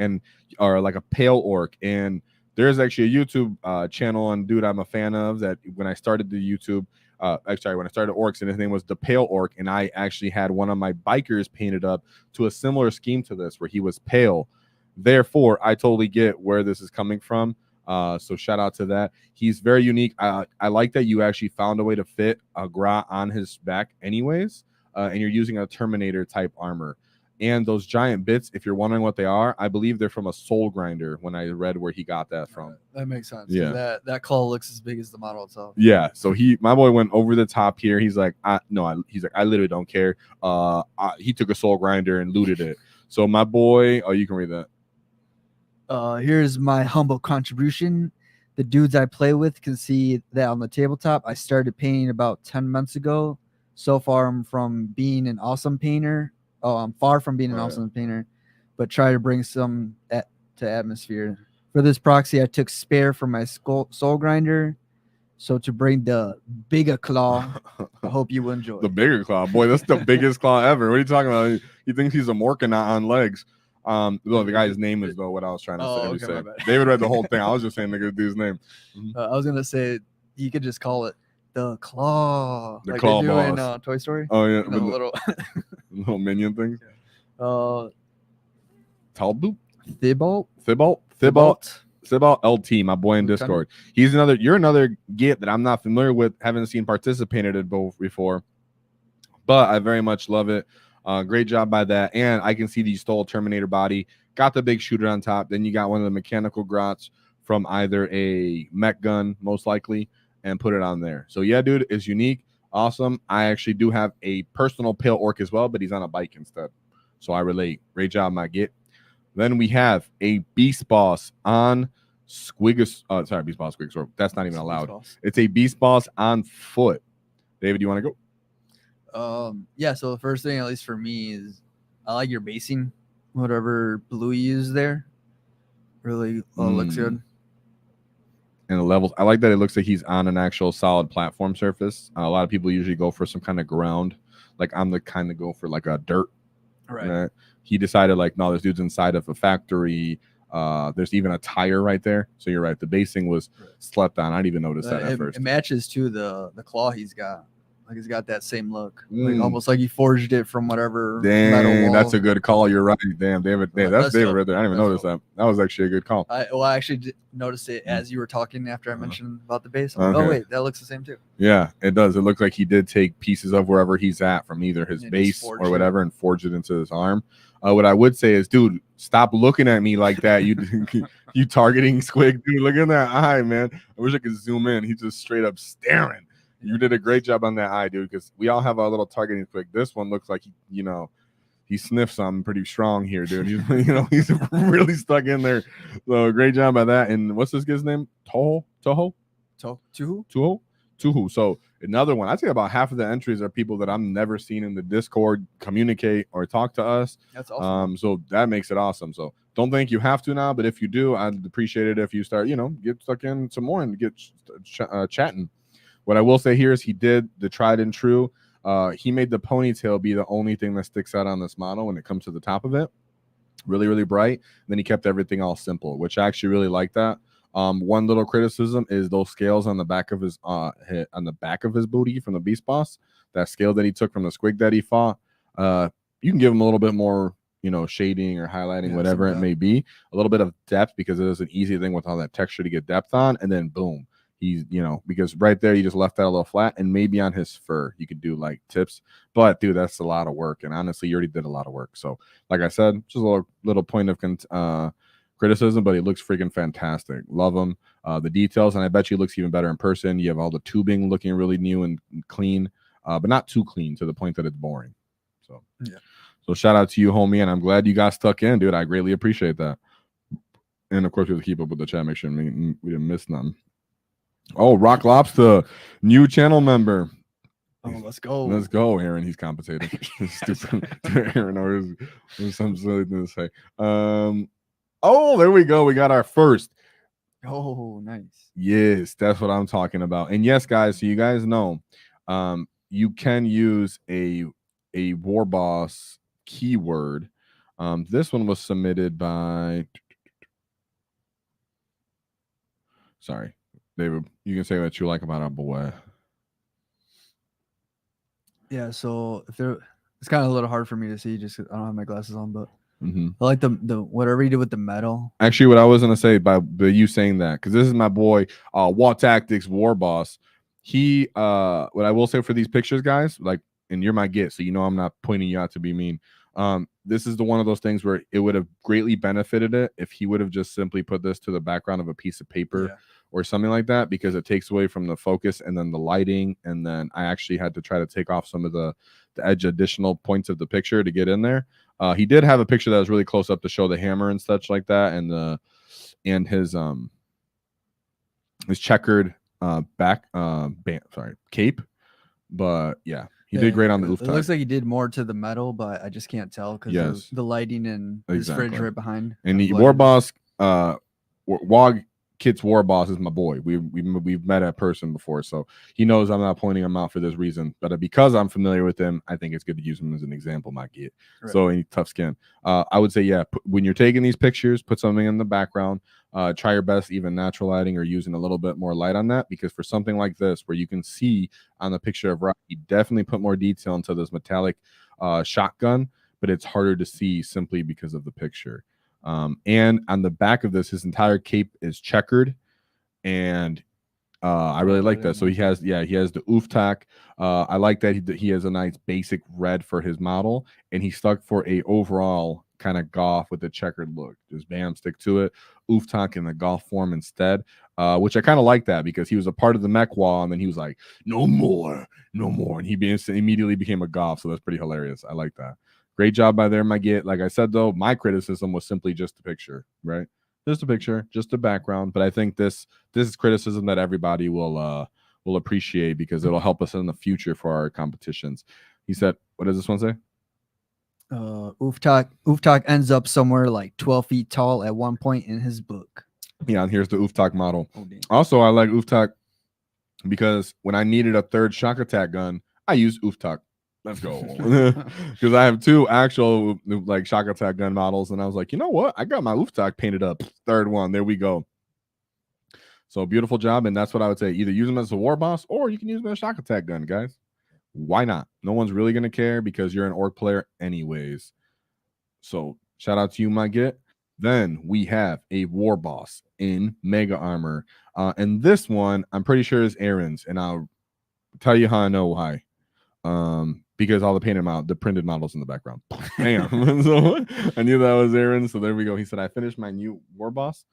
or like a pale orc. And there's actually a YouTube channel on dude I'm a fan of that when I started the YouTube, when I started orcs, and his name was the Pale Orc, and I actually had one of my bikers painted up to a similar scheme to this where he was pale. Therefore, I totally get where this is coming from. So shout out to that. He's very unique. I like that you actually found a way to fit a Gra on his back anyways, and you're using a Terminator type armor. And those giant bits, if you're wondering what they are, I believe they're from a soul grinder when I read where he got that from. That makes sense. Yeah. That claw looks as big as the model itself. Yeah. So my boy went over the top here. He's like, I literally don't care. He took a soul grinder and looted it. So my boy, you can read that. Here's my humble contribution. The dudes I play with can see that on the tabletop. I started painting about 10 months ago. So far, I'm from being an awesome painter. I'm far from being an awesome painter, but try to bring some to atmosphere. For this proxy, I took spare from my soul grinder. So to bring the bigger claw, I hope you will enjoy. The bigger claw, boy, that's the biggest claw ever. What are you talking about? He thinks he's a Morkanot on legs. The guy's name is though what I was trying to say. David read the whole thing. I was just saying the dude's name. I was gonna say you could just call it the claw, the like claw they do boss. in Toy Story. Oh yeah, the little little minion things. Talboot, Thibault LT, my boy in Discord. You're another git that I'm not familiar with, haven't seen participated in both before, but I very much love it. Great job by that. And I can see that you stole a Terminator body, got the big shooter on top. Then you got one of the mechanical grots from either a mech gun, most likely, and put it on there. So yeah, dude, it's unique. Awesome. I actually do have a personal pale orc as well, but he's on a bike instead. So I relate. Great job, my git. Then we have a Beast Boss on Beast Boss Squigosaur. That's not even allowed. It's a Beast Boss on foot. David, you want to go? Yeah, so the first thing, at least for me, is I like your basing, whatever blue you use there. Really looks good. And the levels, I like that it looks like he's on an actual solid platform surface. A lot of people usually go for some kind of ground. Like I'm the kind of go for like a dirt. Right. He decided like, no, this dude's inside of a factory. There's even a tire right there. So you're right. The basing was slept on. I didn't even notice that at first. It matches to the claw he's got. Like he's got that same look, like almost like he forged it from whatever. Dang, that's a good call. You're right. Damn, David. That's David right there. I didn't even notice that. That was actually a good call. I actually noticed it as you were talking after I mentioned about the base. Like, oh wait, that looks the same too. Yeah, it does. It looks like he did take pieces of wherever he's at from either his base or whatever and forge it into his arm. What I would say is, dude, stop looking at me like that. You targeting Squig, dude. Look at that eye, man. I wish I could zoom in. He's just straight up staring. You did a great job on that eye, dude, because we all have our little targeting Squig. This one looks like he sniffs something pretty strong here, dude. He's really stuck in there. So great job by that. And what's this kid's name? Tuhu. So another one. I'd say about half of the entries are people that I'm never seen in the Discord communicate or talk to us. That's awesome. So that makes it awesome. So don't think you have to now, but if you do, I'd appreciate it if you start, get stuck in some more and get chatting. What I will say here is he did the tried and true. He made the ponytail be the only thing that sticks out on this model when it comes to the top of it. Really, really bright. And then he kept everything all simple, which I actually really like that. One little criticism is those scales on the back of his booty from the Beast Boss. That scale that he took from the Squig that he fought. You can give him a little bit more, shading or highlighting, whatever it may be. A little bit of depth because it is an easy thing with all that texture to get depth on. And then boom. He's, because right there, you just left that a little flat, and maybe on his fur, you could do like tips. But dude, that's a lot of work. And honestly, you already did a lot of work. So, like I said, just a little point of criticism, but he looks freaking fantastic. Love him. The details, and I bet you looks even better in person. You have all the tubing looking really new and clean, but not too clean to the point that it's boring. So, yeah. So, shout out to you, homie. And I'm glad you got stuck in, dude. I greatly appreciate that. And of course, we have to keep up with the chat, make sure we didn't miss nothing. Oh, Rock Lobster, new channel member. Oh, let's go. Let's go, Aaron. He's compensating. Stupid Aaron, or some silly thing to say. Oh, there we go. We got our first. Oh, nice. Yes, that's what I'm talking about. And yes, guys, so you guys know, you can use a Warboss keyword. This one was submitted by. Sorry. David, you can say what you like about our boy. Yeah, so it's kind of a little hard for me to see just I don't have my glasses on, but I like the whatever you did with the metal. Actually, what I was gonna say by you saying that, because this is my boy, WAAAGH Tactics Warboss. He what I will say for these pictures, guys, like, and you're my get, so I'm not pointing you out to be mean. This is one of those things where it would have greatly benefited it if he would have just simply put this to the background of a piece of paper or something like that, because it takes away from the focus and then the lighting. And then I actually had to try to take off some of the edge additional points of the picture to get in there. He did have a picture that was really close up to show the hammer and such like that, and his checkered cape. But yeah. He did great on the oof. It looks like he did more to the metal, but I just can't tell because of the lighting and his fridge right behind. And the Warboss, WAAAGH Kits Warboss is my boy. We've met at person before, so he knows I'm not pointing him out for this reason. But because I'm familiar with him, I think it's good to use him as an example. Might get so any tough skin. I would say when you're taking these pictures, put something in the background. Try your best, even natural lighting or using a little bit more light on that, because for something like this, where you can see on the picture of Rock, he definitely put more detail into this metallic shotgun, but it's harder to see simply because of the picture. And on the back of this, his entire cape is checkered, and I really like that. So he has the oof tack. I like that he has a nice basic red for his model, and he stuck for a overall kind of golf with a checkered look. Just bam, stick to it. Oof tack in the golf form instead, which I kind of like that, because he was a part of the mech wall, and then he was like, no more, and he immediately became a golf. So that's pretty hilarious. I like that. Great job by there, my get. Like I said, though, my criticism was simply just the picture, right? Just a picture, just the background. But I think this is criticism that everybody will appreciate, because it'll help us in the future for our competitions. He said, what does this one say? Uftak ends up somewhere like 12 feet tall at one point in his book. Yeah, and here's the Uftak model. Oh, damn. Also, I like Uftak because when I needed a third shock attack gun, I used Uftak. Let's go. Because I have 2 actual like shock attack gun models, and I was like, you know what? I got my Uftak painted up. Third one. There we go. So beautiful job, and that's what I would say. Either use them as a Warboss, or you can use them as a shock attack gun, guys. Why not? No one's really gonna care because you're an orc player anyways. So shout out to you, my git. Then we have a Warboss in Mega Armor. And this one, I'm pretty sure is Aaron's, and I'll tell you how I know why. Because all the printed models in the background. Damn. So I knew that was Aaron. So there we go. He said, I finished my new Warboss.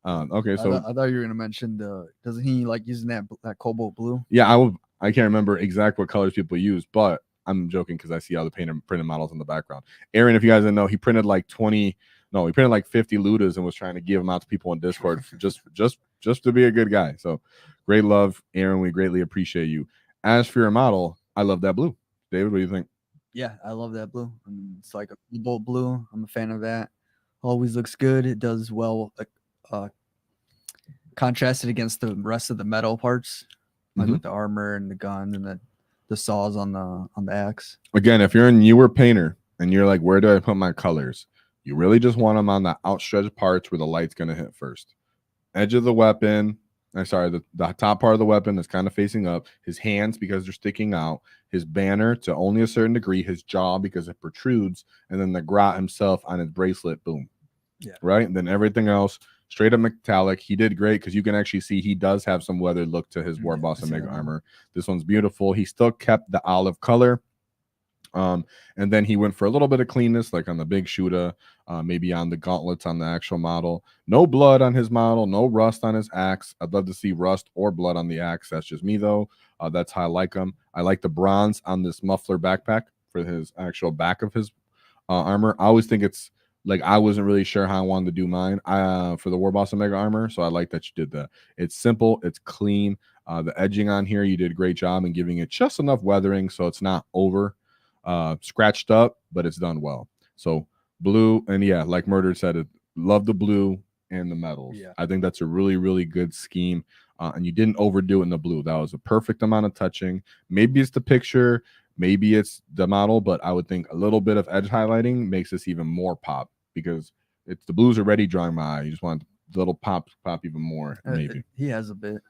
Okay, so I thought you were gonna mention doesn't he like using that cobalt blue? yeah, I can't remember exact what colors people use, but I'm joking because I see all the printed models in the background. Aaron, if you guys didn't know, he printed like 50 Ludas and was trying to give them out to people on Discord just to be a good guy. So great love, Aaron. We greatly appreciate you. As for your model, I love that blue. David, what do you think? Yeah, I love that blue. I mean, it's like a cobalt blue. I'm a fan of that. Always looks good. It does well contrasted against the rest of the metal parts, like with the armor and the gun and the saws on the axe. Again, if you're a newer painter and you're like, where do I put my colors? You really just want them on the outstretched parts where the light's going to hit first. Edge of the weapon. The top part of the weapon that's kind of facing up. His hands because they're sticking out. His banner to only a certain degree. His jaw because it protrudes. And then the Grat himself on his bracelet. Boom. Yeah. Right? And then everything else straight up metallic. He did great because you can actually see he does have some weathered look to his Warboss and Mega Armor. This one's beautiful. He still kept the olive color. And then he went for a little bit of cleanness, like on the big shooter, maybe on the gauntlets on the actual model. No blood on his model, no rust on his axe. I'd love to see rust or blood on the axe. That's just me, though. That's how I like him. I like the bronze on this muffler backpack for his actual back of his armor. I always think it's like I wasn't really sure how I wanted to do mine for the Warboss and Mega Armor, so I like that you did that. It's simple, it's clean. The edging on here, you did a great job in giving it just enough weathering so it's not over scratched up, but it's done well. So blue, and yeah, like Murder said, love the blue and the metals. Yeah. I think that's a really, really good scheme. And you didn't overdo it in the blue. That was a perfect amount of touching. Maybe it's the picture, maybe it's the model, but I would think a little bit of edge highlighting makes this even more pop because it's the blue's already drawing my eye. You just want the little pop even more, maybe. He has a bit.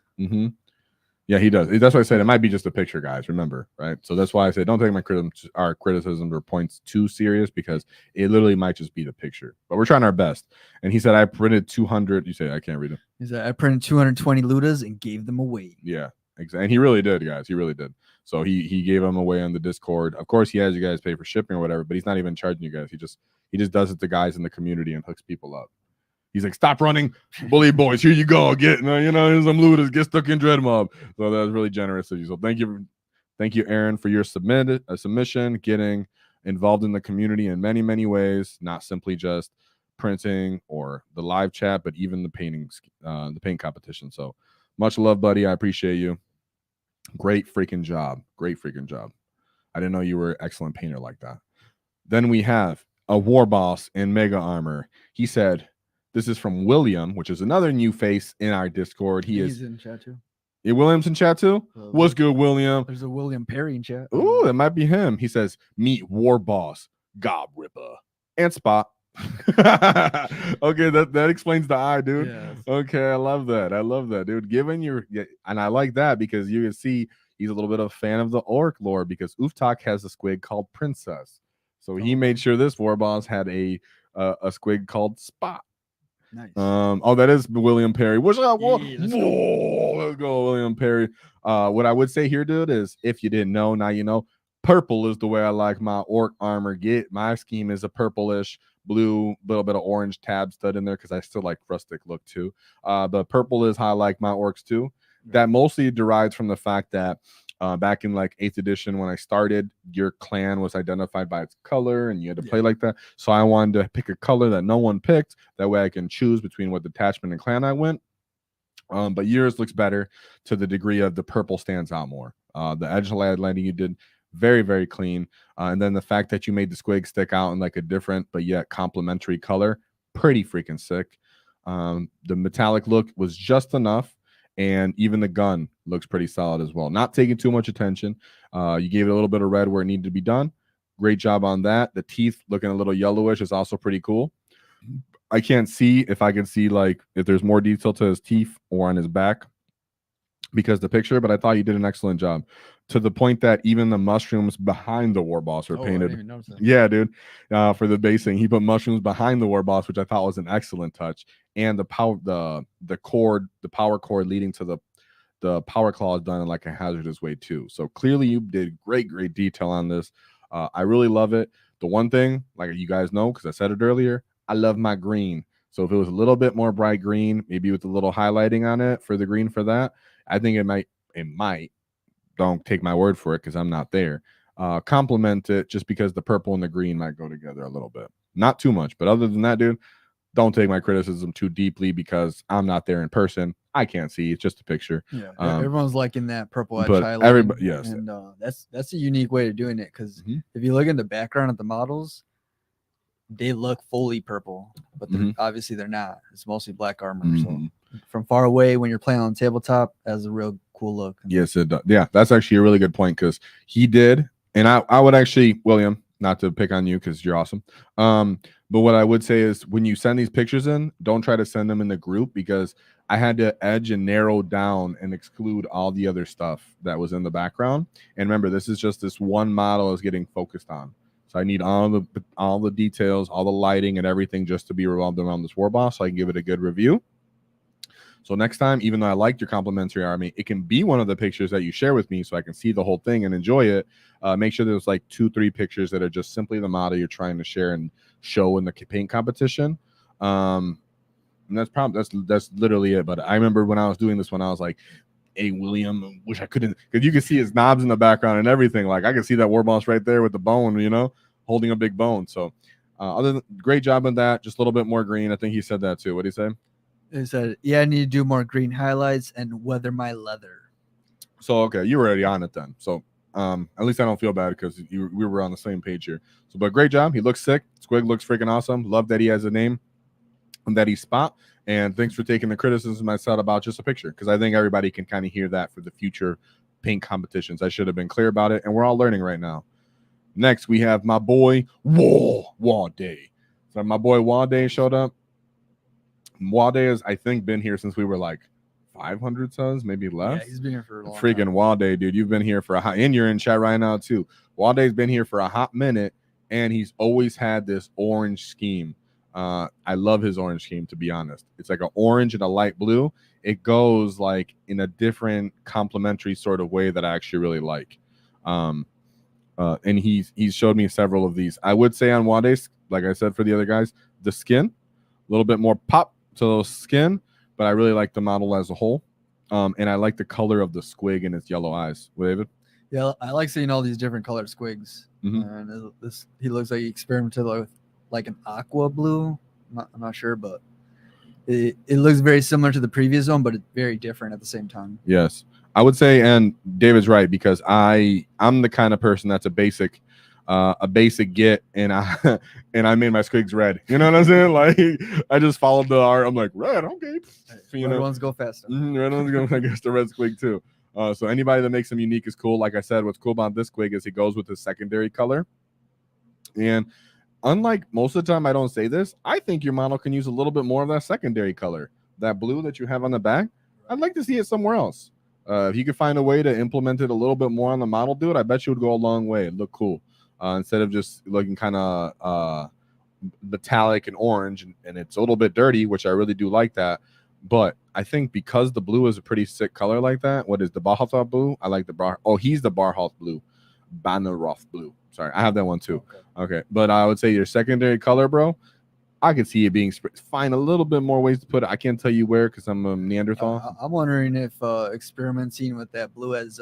Yeah, he does. That's why I said it might be just a picture, guys. Remember, right? So that's why I said don't take my criticisms or points too serious because it literally might just be the picture. But we're trying our best. And he said I printed 200. You say I can't read it. He said I printed 220 Ludas and gave them away. Yeah, exactly. And he really did, guys. He really did. So he gave them away on the Discord. Of course, he has you guys pay for shipping or whatever, but he's not even charging you guys. He just does it to guys in the community and hooks people up. He's like, stop running, bully boys. Here you go. Get, here's some Ludas. Get stuck in Dread Mob. So that was really generous of you. So thank you, Aaron, for your submission, getting involved in the community in many, many ways, not simply just printing or the live chat, but even the paint competition. So much love, buddy. I appreciate you. Great freaking job. Great freaking job. I didn't know you were an excellent painter like that. Then we have a Warboss in Mega Armor. He said, this is from William, which is another new face in our Discord. He's in chat too. William's in chat too? What's good, William? There's a William Perry in chat. Ooh, that might be him. He says, meet Warboss, Gob Ripper, and Spot. Okay, that explains the eye, dude. Yes. Okay, I love that, dude. And I like that because you can see he's a little bit of a fan of the orc lore because Uftak has a squig called Princess. So he made sure this Warboss had a squig called Spot. Nice. That is William Perry. What's up? Let's go, William Perry. What I would say here, dude, is if you didn't know, now you know. Purple is the way I like my orc armor. My scheme is a purplish blue, little bit of orange tab stud in there because I still like rustic look too. But purple is how I like my orcs too. That mostly derives from the fact that back in like 8th edition when I started, your clan was identified by its color and you had to play like that. So I wanted to pick a color that no one picked. That way I can choose between what detachment and clan I went. But yours looks better to the degree of the purple stands out more. The edge highlighting you did Very, very clean. And then the fact that you made the squig stick out in like a different but yet complementary color, pretty freaking sick. The metallic look was just enough, and even the gun looks pretty solid as well. Not taking too much attention. You gave it a little bit of red where it needed to be done. Great job on that. The teeth looking a little yellowish is also pretty cool. I can't see if I can see like if there's more detail to his teeth or on his back because the picture, but I thought you did an excellent job to the point that even the mushrooms behind the Warboss are painted. I didn't even notice that. Yeah, dude. For the basing, he put mushrooms behind the Warboss, which I thought was an excellent touch. And the power cord leading to the power claw is done in like a hazardous way too. So clearly you did great detail on this. I really love it. The one thing, like you guys know, because I said it earlier, I love my green. So if it was a little bit more bright green, maybe with a little highlighting on it for the green for that, I think it might, don't take my word for it because I'm not there, complement it just because the purple and the green might go together a little bit. Not too much, but other than that, dude, don't take my criticism too deeply because I'm not there in person. I can't see. It's just a picture. Yeah, everyone's liking that purple edge but highlighting. everybody, yes. And that's a unique way of doing it because if you look in the background of the models, they look fully purple, but obviously they're not. It's mostly black armor. So from far away, when you're playing on the tabletop, that's a real cool look. Yes, it does. Yeah, that's actually a really good point because he did, and I would actually, William, not to pick on you because you're awesome. But what I would say is when you send these pictures in, don't try to send them in the group because I had to edge and narrow down and exclude all the other stuff that was in the background. And remember, this is just this one model I was getting focused on. So I need all the details, all the lighting and everything just to be revolved around this Warboss so I can give it a good review. So next time, even though I liked your complimentary army, it can be one of the pictures that you share with me so I can see the whole thing and enjoy it. Make sure there's like 2-3 pictures that are just simply the model you're trying to share and show in the paint competition. And that's literally it. But I remember when I was doing this one, I was like, hey, William, wish I couldn't, because you can see his knobs in the background and everything. Like I can see that Warboss right there with the bone, you know, holding a big bone. So other than great job on that, just a little bit more green. I think he said that too. What did he say? He said, yeah, I need to do more green highlights and weather my leather. So, okay, you were already on it then. So, at least I don't feel bad because we were on the same page here. So, but great job. He looks sick. Squig looks freaking awesome. Love that he has a name and that he's spot. And thanks for taking the criticism I said about just a picture because I think everybody can kind of hear that for the future paint competitions. I should have been clear about it, and we're all learning right now. Next, we have my boy WAAAGH. So, my boy WAAAGH showed up. WAAAGH has, I think, been here since we were like 500 subs, maybe less. Yeah, he's been here for a long freaking time. WAAAGH, dude. You've been here for a hot, and you're in chat right now too. WAAAGH's been here for a hot minute, and he's always had this orange scheme. I love his orange scheme, to be honest. It's like an orange and a light blue. It goes like in a different complementary sort of way that I actually really like. And he's showed me several of these. I would say on WAAAGH, like I said for the other guys, the skin, a little bit more pop to the skin, but I really like the model as a whole. And I like the color of the squig and its yellow eyes. David? Yeah, I like seeing all these different colored squigs. And he looks like he experimented with like an aqua blue. I'm not sure, but it looks very similar to the previous one, but it's very different at the same time. Yes, I would say, and David's right because I'm the kind of person that's a basic get, and I made my squigs red. You know what I'm saying? Like I just followed the art. I'm like red, okay. So, red ones go faster. Red ones go. I guess the red squig too. So anybody that makes them unique is cool. Like I said, what's cool about this squig is he goes with the secondary color, and unlike most of the time, I don't say this, I think your model can use a little bit more of that secondary color, that blue that you have on the back. I'd like to see it somewhere else. If you could find a way to implement it a little bit more on the model, dude, I bet you would go a long way. It'd look cool. Instead of just looking kind of metallic and orange, and it's a little bit dirty, which I really do like that. But I think because the blue is a pretty sick color like that, what is the Barhoth blue? I like the he's the Barhoth blue. Banneroth blue. Sorry, I have that one too. Okay. But I would say your secondary color, bro, I could see it being find a little bit more ways to put it. I can't tell you where because I'm a Neanderthal. I'm wondering if experimenting with that blue as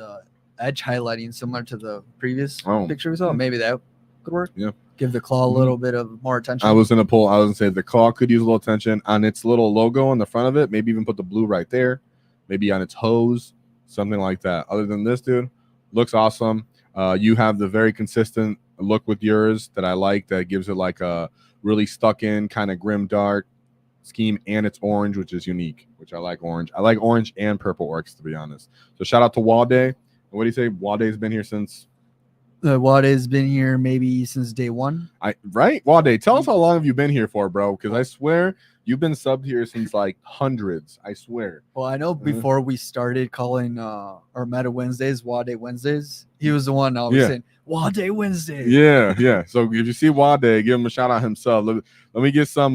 edge highlighting similar to the previous picture we saw, maybe that could work. Yeah. Give the claw a little bit of more attention. I was gonna say the claw could use a little attention on its little logo on the front of it. Maybe even put the blue right there. Maybe on its hose, something like that. Other than this, dude, looks awesome. You have the very consistent look with yours that I like, that gives it like a really stuck in kind of grim dark scheme, and it's orange, which is unique, which I like orange. I like orange and purple orcs, to be honest. So shout out to WAAAGH. What do you say? WAAAGH's been here since... WAAAGH's been here maybe since day one. Right? WAAAGH, tell us how long have you been here for, bro? Because I swear you've been subbed here since like hundreds. I swear. Well, I know before we started calling our Meta Wednesdays WAAAGH Wednesdays, he was the one always saying WAAAGH Wednesday. Yeah. So if you see WAAAGH, give him a shout out himself. Let me get some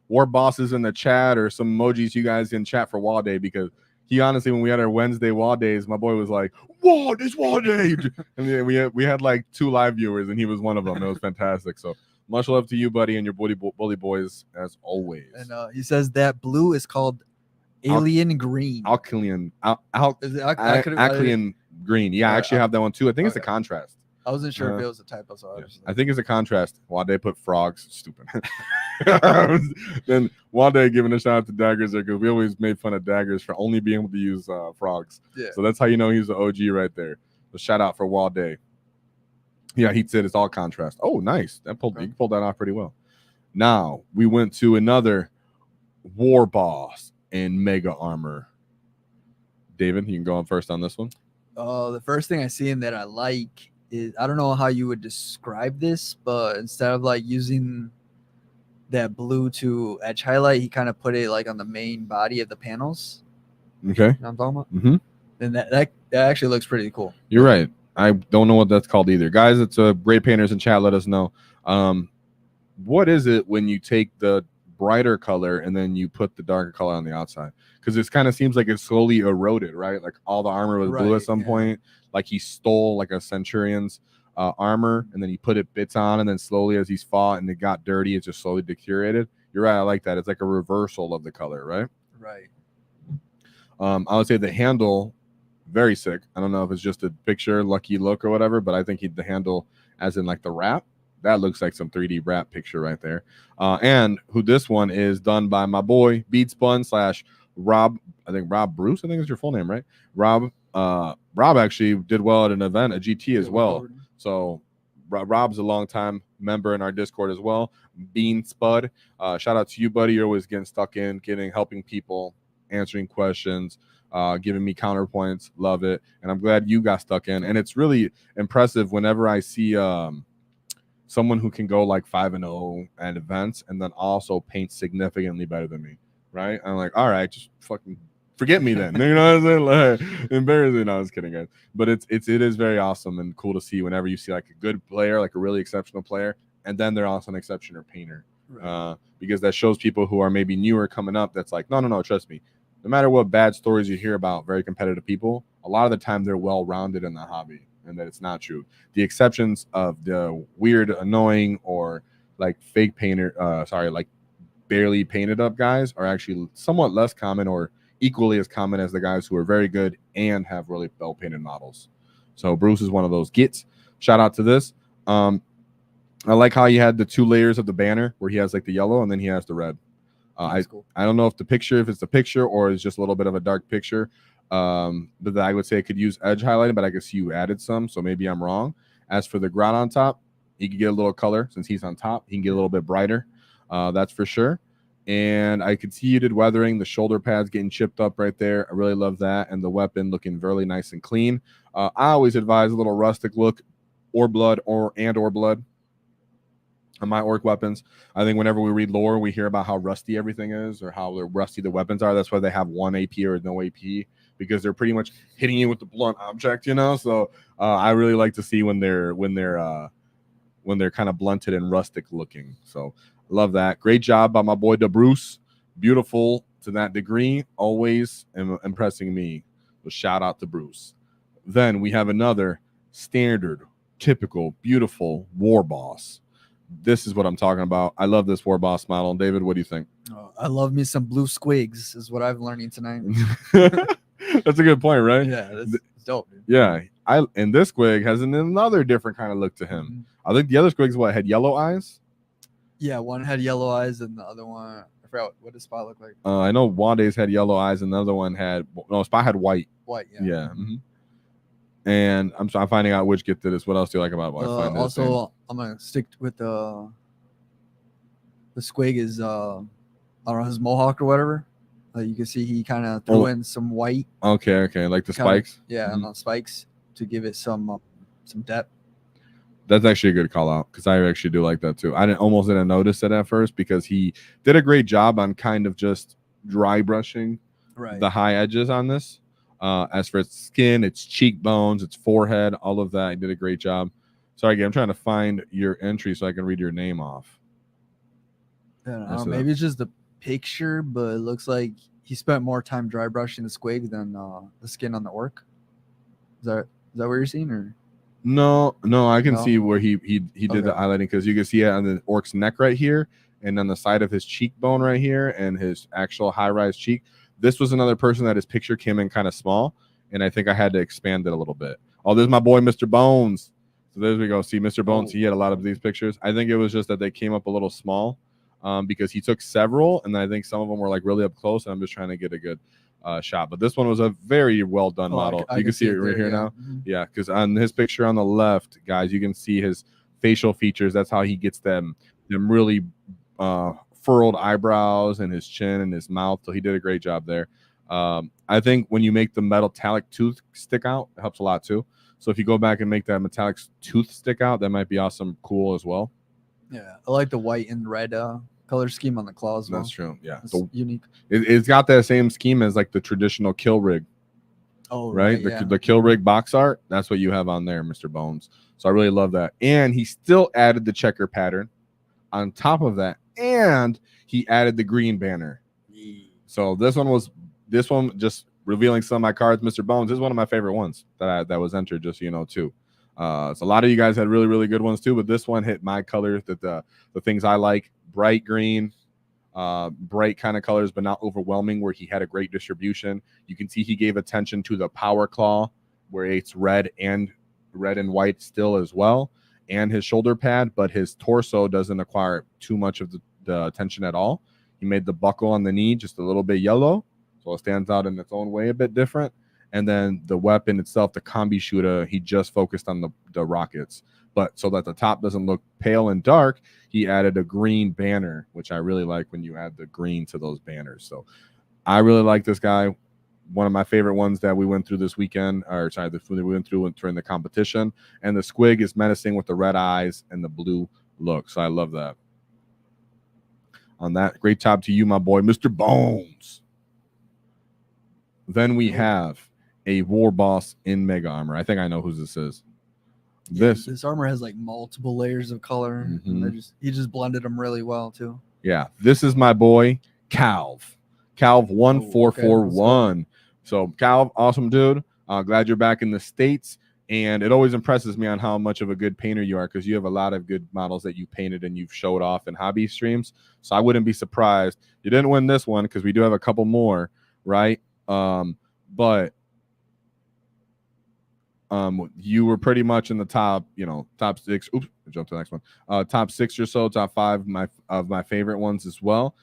Warbosses in the chat, or some emojis you guys in chat for WAAAGH, because he honestly, when we had our Wednesday WAAAGHs, my boy was like, "What is WAAAGH?" And we had like 2 live viewers, and he was one of them. It was fantastic. So much love to you, buddy, and your bully boys as always. And he says that blue is called Alien Green. Alkalian Green. Yeah, I actually have that one too. I think it's a contrast. I wasn't sure if it was a typo. So I think it's a contrast. WAAAGH put frogs. Stupid. Then WAAAGH giving a shout out to Daggers there, because we always made fun of Daggers for only being able to use frogs. Yeah. So that's how you know he's the OG right there. So shout out for WAAAGH. Yeah, he said it's all contrast. Oh, nice. You pulled that off pretty well. Now we went to another Warboss in Mega Armor. David, you can go on first on this one. The first thing I see in that I like is, I don't know how you would describe this, but instead of like using that blue to edge highlight, he kind of put it like on the main body of the panels. Okay. You know what I'm talking about? Mm-hmm. And that actually looks pretty cool. You're right. I don't know what that's called either. Guys, it's great painters in chat. Let us know. What is it when you take the brighter color and then you put the darker color on the outside? Because it kind of seems like it's slowly eroded, right? Like all the armor was blue at some point. Like he stole like a centurion's armor, and then he put bits on, and then slowly as he's fought and it got dirty, it just slowly deteriorated. You're right. I like that. It's like a reversal of the color, right? Right. I would say the handle, very sick. I don't know if it's just a picture, lucky look or whatever, but I think the handle, as in like the wrap, that looks like some 3D wrap picture right there. And who this one is done by my boy Beatspun / Rob. I think Rob Bruce. I think is your full name, right? Rob. Rob actually did well at an event, a GT as well. So Rob's a longtime member in our Discord as well. Bean Spud. Shout out to you, buddy. You're always getting stuck in, helping people, answering questions, giving me counterpoints. Love it. And I'm glad you got stuck in. And it's really impressive whenever I see someone who can go like 5-0 at events and then also paint significantly better than me, right? I'm like, all right, just fucking forget me then. You know what I'm saying? Like, embarrassing. No, I was kidding, guys. But it is very awesome and cool to see whenever you see like a good player, like a really exceptional player, and then they're also an exceptional painter. Right. Because that shows people who are maybe newer coming up that's like, no, trust me. No matter what bad stories you hear about very competitive people, a lot of the time they're well-rounded in the hobby, and that it's not true. The exceptions of the weird, annoying, or like fake painter, like barely painted up guys are actually somewhat less common, or equally as common as the guys who are very good and have really well-painted models. So Bruce is one of those gets. Shout out to this. I like how you had the 2 layers of the banner where he has like the yellow and then he has the red. Cool. I don't know if it's the picture or it's just a little bit of a dark picture. But I would say it could use edge highlighting, but I can see you added some, so maybe I'm wrong. As for the ground on top, he could get a little color since he's on top. He can get a little bit brighter. That's for sure. And I could see you did weathering, the shoulder pads getting chipped up right there. I really love that. And the weapon looking really nice and clean. I always advise a little rustic look or blood or blood on my orc weapons. I think whenever we read lore, we hear about how rusty everything is or how rusty the weapons are. That's why they have 1 AP or no AP, because they're pretty much hitting you with the blunt object, you know? So I really like to see when they're kind of blunted and rustic looking. So love that. Great job by my boy DeBruce. Beautiful to that degree. Always impressing me. So shout out to Bruce. Then we have another standard, typical, beautiful Warboss. This is what I'm talking about. I love this Warboss model. David, what do you think? Oh, I love me some blue squigs is what I'm learning tonight. That's a good point, right? Yeah, that's dope, dude. Yeah. And this squig has another different kind of look to him. Mm-hmm. I think the other squigs had yellow eyes? Yeah, one had yellow eyes and the other one, I forgot what does Spot look like. I know WAAAGH's had yellow eyes and the other one had Spot had white. White, yeah. Yeah. Mm-hmm. And I'm finding out which gift it is. What else do you like about it? While I find this name? Also, I'm gonna stick with the squig is I don't know, his mohawk or whatever. You can see he kind of threw in some white. Okay, like the spikes. Yeah, and on spikes to give it some depth. That's actually a good call out because I actually do like that too. I almost didn't notice it at first because he did a great job on kind of just dry brushing the high edges on this. As for its skin, its cheekbones, its forehead, all of that, he did a great job. Sorry, again, I'm trying to find your entry so I can read your name off. Yeah, maybe it's just the picture, but it looks like he spent more time dry brushing the squig than the skin on the orc. Is that what you're seeing, or? No, I can see where he did the highlighting because you can see it on the orc's neck right here and on the side of his cheekbone right here and his actual high-rise cheek. This was another person that his picture came in kind of small, and I think I had to expand it a little bit. Oh, there's my boy, Mr. Bones. So there we go. See, Mr. Bones, he had a lot of these pictures. I think it was just that they came up a little small because he took several, and I think some of them were like really up close, and I'm just trying to get a good shot. But this one was a very well done model. You can see it right here now. Yeah, because on his picture on the left, guys, you can see his facial features. That's how he gets them really furrowed eyebrows and his chin and his mouth. So he did a great job there. I think when you make the metallic tooth stick out, it helps a lot too. So if you go back and make that metallic tooth stick out, that might be awesome, cool as well. Yeah, I like the white and red color scheme on the claws. That's true. Yeah, it's unique. It's got that same scheme as like the traditional kill rig. Oh, right. The kill rig box art. That's what you have on there, Mr. Bones. So I really love that. And he still added the checker pattern on top of that, and he added the green banner. So this one just revealing some of my cards, Mr. Bones. This is one of my favorite ones that was entered, just so you know too. So a lot of you guys had really, really good ones too, but this one hit my colors, that the things I like: bright green, bright kind of colors, but not overwhelming, where he had a great distribution. You can see he gave attention to the power claw, where it's red and white still as well, and his shoulder pad, but his torso doesn't acquire too much of the attention at all. He made the buckle on the knee just a little bit yellow, so it stands out in its own way a bit different. And then the weapon itself, the combi shooter, he just focused on the rockets. But so that the top doesn't look pale and dark, he added a green banner, which I really like when you add the green to those banners. So I really like this guy. One of my favorite ones that we went through this weekend, we went through during the competition. And the squig is menacing with the red eyes and the blue look. So I love that. On that, great job to you, my boy, Mr. Bones. Then we have a Warboss in Mega Armor. I think I know who this is. This armor has like multiple layers of color. He just blended them really well too. Yeah, this is my boy Calv 1441. So Calv, awesome dude. Glad you're back in the States, and it always impresses me on how much of a good painter you are, because you have a lot of good models that you painted and you've showed off in hobby streams. So I wouldn't be surprised you didn't win this one, because we do have a couple more, right? But you were pretty much in the top, top 6. Oops, I jumped to the next one. Top 6 or so, top 5 of my favorite ones as well.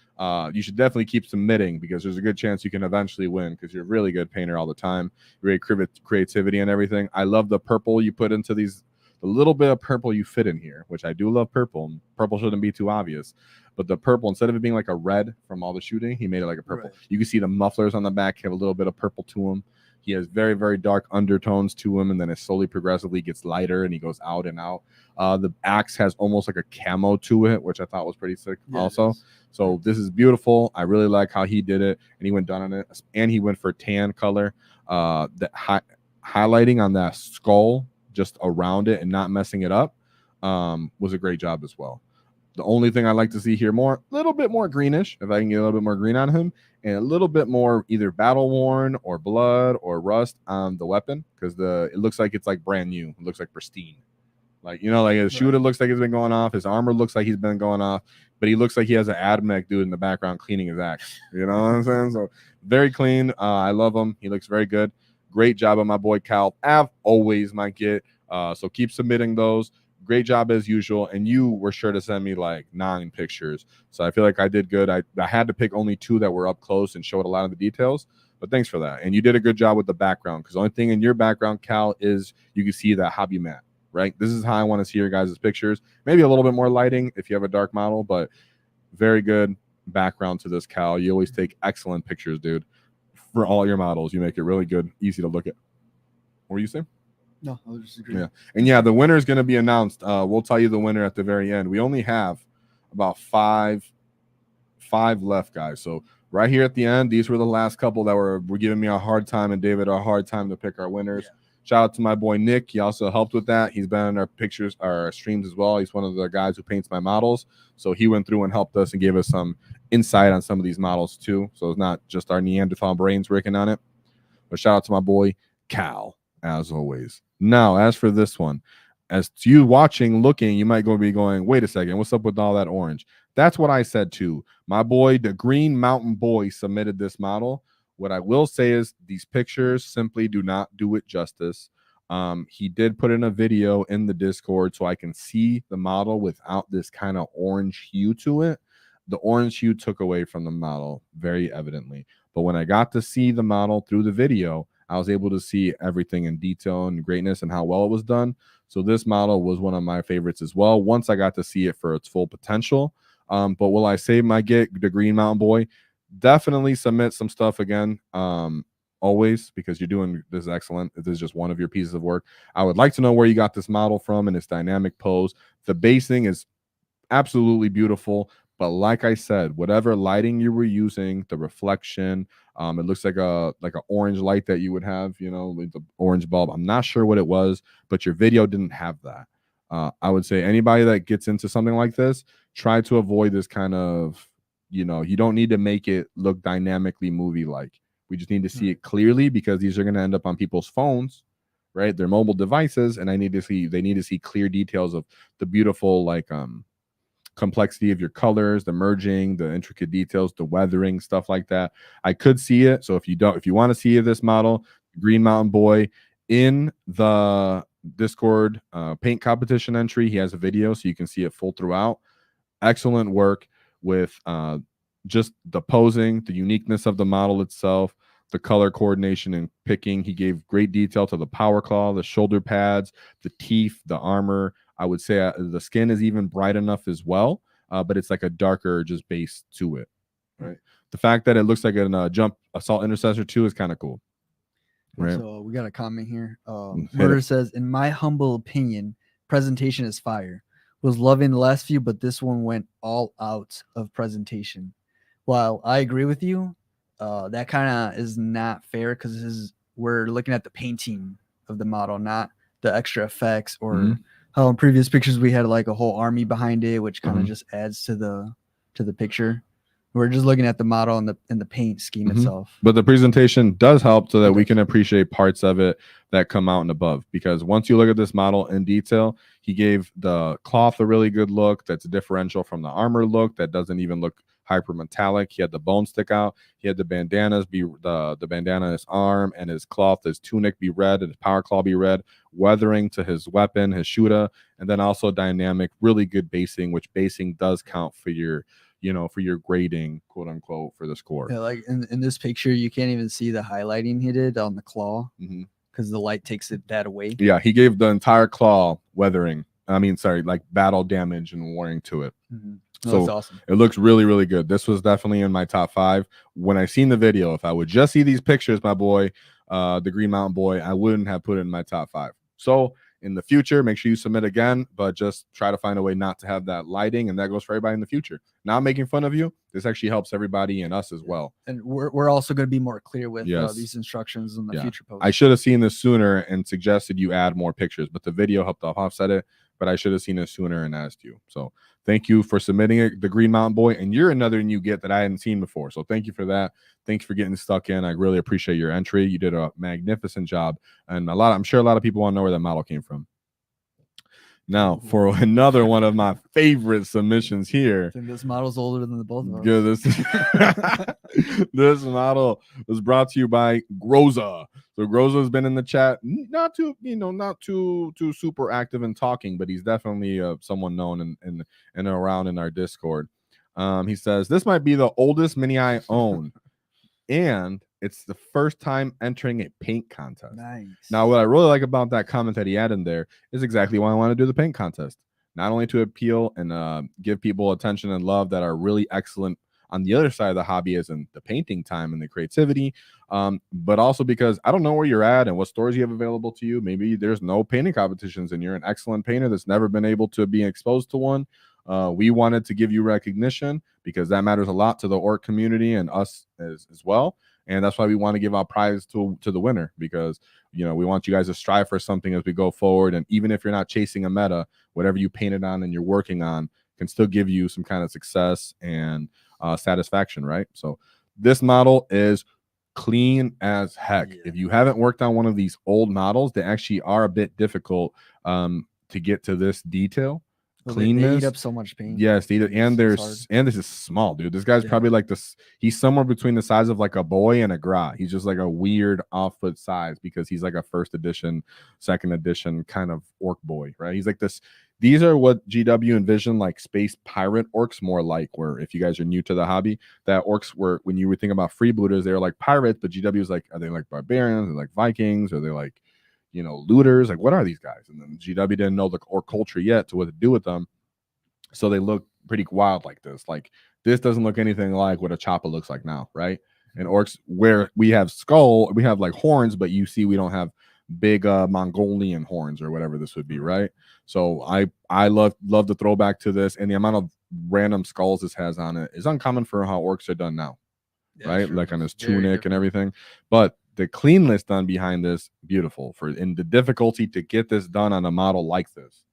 You should definitely keep submitting, because there's a good chance you can eventually win, because you're a really good painter all the time. Great creativity and everything. I love the purple you put into these, the little bit of purple you fit in here, which I do love purple. Purple shouldn't be too obvious. But the purple, instead of it being like a red from all the shooting, he made it like a purple. Right. You can see the mufflers on the back have a little bit of purple to them. He has very, very dark undertones to him, and then it slowly, progressively gets lighter, and he goes out and out. The axe has almost like a camo to it, which I thought was pretty sick also. So this is beautiful. I really like how he did it, and he went down on it, and he went for tan color. The highlighting on that skull just around it and not messing it up was a great job as well. The only thing I like to see here a little bit more greenish, if I can get a little bit more green on him, and a little bit more either battle worn or blood or rust on the weapon, because it looks like it's like brand new. It looks like pristine. Like his shooter looks like it's been going off. His armor looks like he's been going off, but he looks like he has an AdMech dude in the background cleaning his axe. You know what I'm saying? So very clean. I love him. He looks very good. Great job on my boy Cal. Always my get. So keep submitting those. Great job as usual, and you were sure to send me like 9 pictures, so I feel like I did good. I had to pick only 2 that were up close and showed a lot of the details, But thanks for that. And you did a good job with the background, because the only thing in your background, Cal, is you can see that hobby mat, right? This is how I want to see your guys' pictures. Maybe a little bit more lighting if you have a dark model, but very good background to this, Cal. You always take excellent pictures, dude. For all your models, you make it really good, easy to look at. What were you saying? No, I was just agreeing. Yeah. And yeah, the winner is going to be announced. We'll tell you the winner at the very end. We only have about five left, guys. So right here at the end, these were the last couple that were giving me a hard time, and David a hard time to pick our winners. Yeah. Shout out to my boy Nick. He also helped with that. He's been in our pictures, our streams as well. He's one of the guys who paints my models. So he went through and helped us and gave us some insight on some of these models too. So it's not just our Neanderthal brains working on it. But shout out to my boy Cal, as always. Now, as for this one, as to you watching, looking, you might be going, wait a second, what's up with all that orange? That's what I said too. My boy, the Green Mountain Boy, submitted this model. What I will say is these pictures simply do not do it justice. He did put in a video in the Discord so I can see the model without this kind of orange hue to it. The orange hue took away from the model very evidently. But when I got to see the model through the video, I was able to see everything in detail and greatness and how well it was done. So this model was one of my favorites as well, once I got to see it for its full potential. But will I say my get the Green Mountain Boy? Definitely submit some stuff again. Always, because you're doing this excellent. This is just one of your pieces of work. I would like to know where you got this model from and its dynamic pose. The basing is absolutely beautiful. But like I said, whatever lighting you were using, the reflection, it looks like an orange light that you would have, you know, with the orange bulb. I'm not sure what it was, but your video didn't have that. I would say anybody that gets into something like this, try to avoid this kind of, you know, you don't need to make it look dynamically movie-like. We just need to see it clearly, because these are going to end up on people's phones, right? Their mobile devices, and they need to see clear details of the beautiful, like, complexity of your colors, the merging, the intricate details, the weathering, stuff like that. I could see it. So if you want to see this model, Green Mountain Boy, in the Discord paint competition entry, he has a video so you can see it full throughout. Excellent work with just the posing, the uniqueness of the model itself, the color coordination and picking. He gave great detail to the power claw, the shoulder pads, the teeth, the armor. I would say the skin is even bright enough as well, but it's like a darker just base to it. Right. The fact that it looks like a jump assault intercessor too is kind of cool. Right. So we got a comment here. Murder says, in my humble opinion, presentation is fire. Was loving the last few, but this one went all out of presentation. While I agree with you, that kind of is not fair, because we're looking at the painting of the model, not the extra effects or how in previous pictures we had like a whole army behind it, which kind of just adds to the picture. We're just looking at the model and the paint scheme itself. But the presentation does help so that we can appreciate parts of it that come out and above. Because once you look at this model in detail, he gave the cloth a really good look that's differential from the armor look that doesn't even look hyper metallic. He had the bone stick out. He had the bandanas be the bandana on his arm, and his cloth, his tunic be red, and his power claw be red. Weathering to his weapon, his shooter, and then also dynamic, really good basing, which basing does count for your, you know, for your grading, quote unquote, for the score. Yeah, like in this picture, you can't even see the highlighting he did on the claw because the light takes that away. Yeah, he gave the entire claw weathering. I mean, sorry, like battle damage and warning to it. So that's awesome. It looks really, really good. This was definitely in my top 5. When I seen the video, if I would just see these pictures, my boy, the Green Mountain Boy, I wouldn't have put it in my top 5. So in the future, make sure you submit again, but just try to find a way not to have that lighting, and that goes for everybody in the future. Not making fun of you. This actually helps everybody and us as well. And we're also going to be more clear with these instructions in the future post. I should have seen this sooner and suggested you add more pictures, but the video helped offset it. But I should have seen it sooner and asked you. So thank you for submitting it, the Green Mountain Boy. And you're another new get that I hadn't seen before. So thank you for that. Thanks for getting stuck in. I really appreciate your entry. You did a magnificent job. And I'm sure a lot of people want to know where that model came from. Now, for another one of my favorite submissions here. I think this model's older than the both of us. Yeah, this model was brought to you by Groza. So Groza has been in the chat, not too super active in talking, but he's definitely someone known and around in our Discord. He says, this might be the oldest mini I own. and it's the first time entering a paint contest. Nice. Now, what I really like about that comment that he had in there is exactly why I want to do the paint contest. Not only to appeal and give people attention and love that are really excellent on the other side of the hobby, as in the painting time and the creativity, but also because I don't know where you're at and what stores you have available to you. Maybe there's no painting competitions and you're an excellent painter that's never been able to be exposed to one. We wanted to give you recognition because that matters a lot to the orc community and us as well. And that's why we want to give our prize to the winner, because we want you guys to strive for something as we go forward. And even if you're not chasing a meta, whatever you painted on and you're working on can still give you some kind of success and satisfaction, right? So this model is clean as heck. Yeah. If you haven't worked on one of these old models, they actually are a bit difficult to get to this detail. Well, Cleanness. They eat up so much paint. Yes, and this is small, dude. This guy's probably like this. He's somewhere between the size of like a boy and a Gra. He's just like a weird off-foot size because he's like a first edition, second edition kind of orc boy, right? He's like this. These are what GW envisioned like space pirate orcs more like, where if you guys are new to the hobby, that orcs were, when you would think about freebooters, they were like pirates, but GW is like, are they like barbarians and like Vikings? Are they like, looters? Like, what are these guys? And then GW didn't know the orc culture yet to what to do with them. So they look pretty wild like this. Like, this doesn't look anything like what a Choppa looks like now, right? And orcs, where we have we have like horns, but you see we don't have big Mongolian horns or whatever this would be, right? So I love the throwback to this, and the amount of random skulls this has on it is uncommon for how orcs are done now, right? Sure. Like on his tunic and everything. But the cleanness done behind this, beautiful. And the difficulty to get this done on a model like this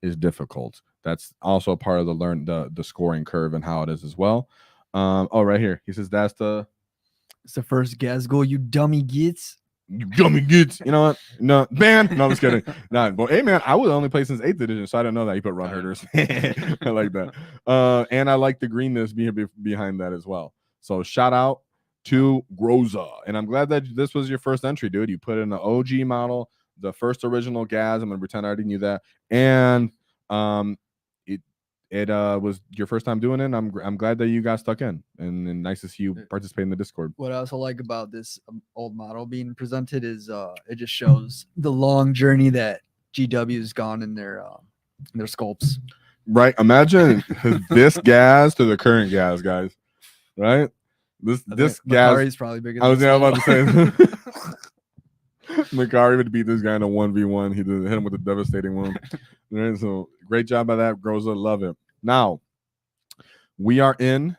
is difficult. That's also part of the scoring curve and how it is as well. Right here, he says it's the first gas goal, you dummy gits. You dummy gits. You know what? No, man. No, I'm just kidding. But hey, man, I was only played since 8th edition, so I didn't know that. You put run herders. I like that. And I like the greenness behind that as well. So shout out to Groza. And I'm glad that this was your first entry, dude. You put in the OG model, the first original Gaz. I'm going to pretend I already knew that. And it was your first time doing it. I'm glad that you got stuck in, and nice to see you participate in the Discord. What I also like about this old model being presented is it just shows the long journey that GW's gone in their sculpts. Right. Imagine this Gaz to the current Gaz, guys. Right. This Gaz is probably bigger. I was about to say. Makari would beat this guy in a 1v1. He hit him with a devastating one. Right, so great job by that, Groza. Love it. Now, we are in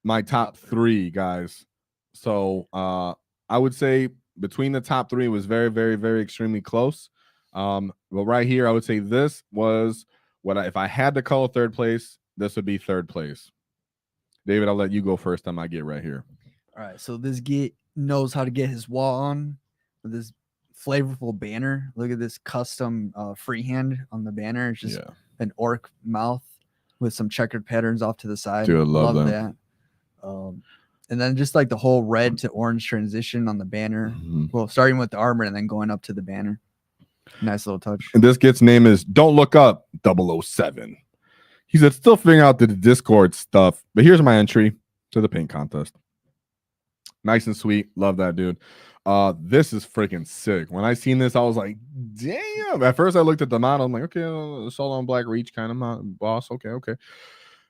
my top 3, guys. So I would say between the top 3 was very, very, very extremely close. But right here, I would say this was if I had to call 3rd place, this would be 3rd place. David, I'll let you go first on my get right here. All right, so this get knows how to get his wall on with this flavorful banner. Look at this custom freehand on the banner. It's just an orc mouth with some checkered patterns off to the side. Dude, I love that. And then just like the whole red to orange transition on the banner. Mm-hmm. Well, starting with the armor and then going up to the banner. Nice little touch. And this kid's name is Don't Look Up 007. He said, still figuring out the Discord stuff, but here's my entry to the paint contest. Nice and sweet. Love that, dude. This is freaking sick. When I seen this, I was like, damn. At first, I looked at the model. I'm like, okay, Soul on Black Reach kind of boss. Okay.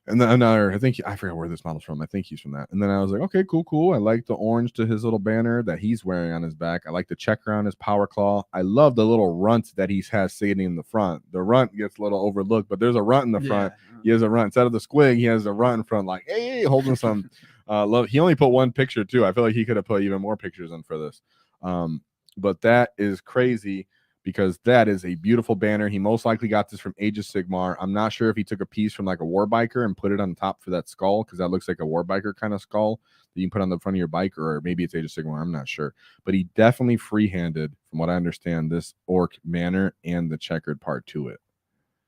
And then another, I forgot where this model's from. I think he's from that. And then I was like, okay, cool. I like the orange to his little banner that he's wearing on his back. I like the checker on his power claw. I love the little runt that he has sitting in the front. The runt gets a little overlooked, but there's a runt in the front. He has a runt. Instead of the squig, he has a runt in front, like, hey, holding some love. He only put 1 picture, too. I feel like he could have put even more pictures in for this. But that is crazy because that is a beautiful banner. He most likely got this from Age of Sigmar. I'm not sure if he took a piece from like a Warbiker and put it on top for that skull, because that looks like a Warbiker kind of skull that you can put on the front of your bike, or maybe it's Age of Sigmar. I'm not sure. But he definitely freehanded, from what I understand, this orc banner and the checkered part to it.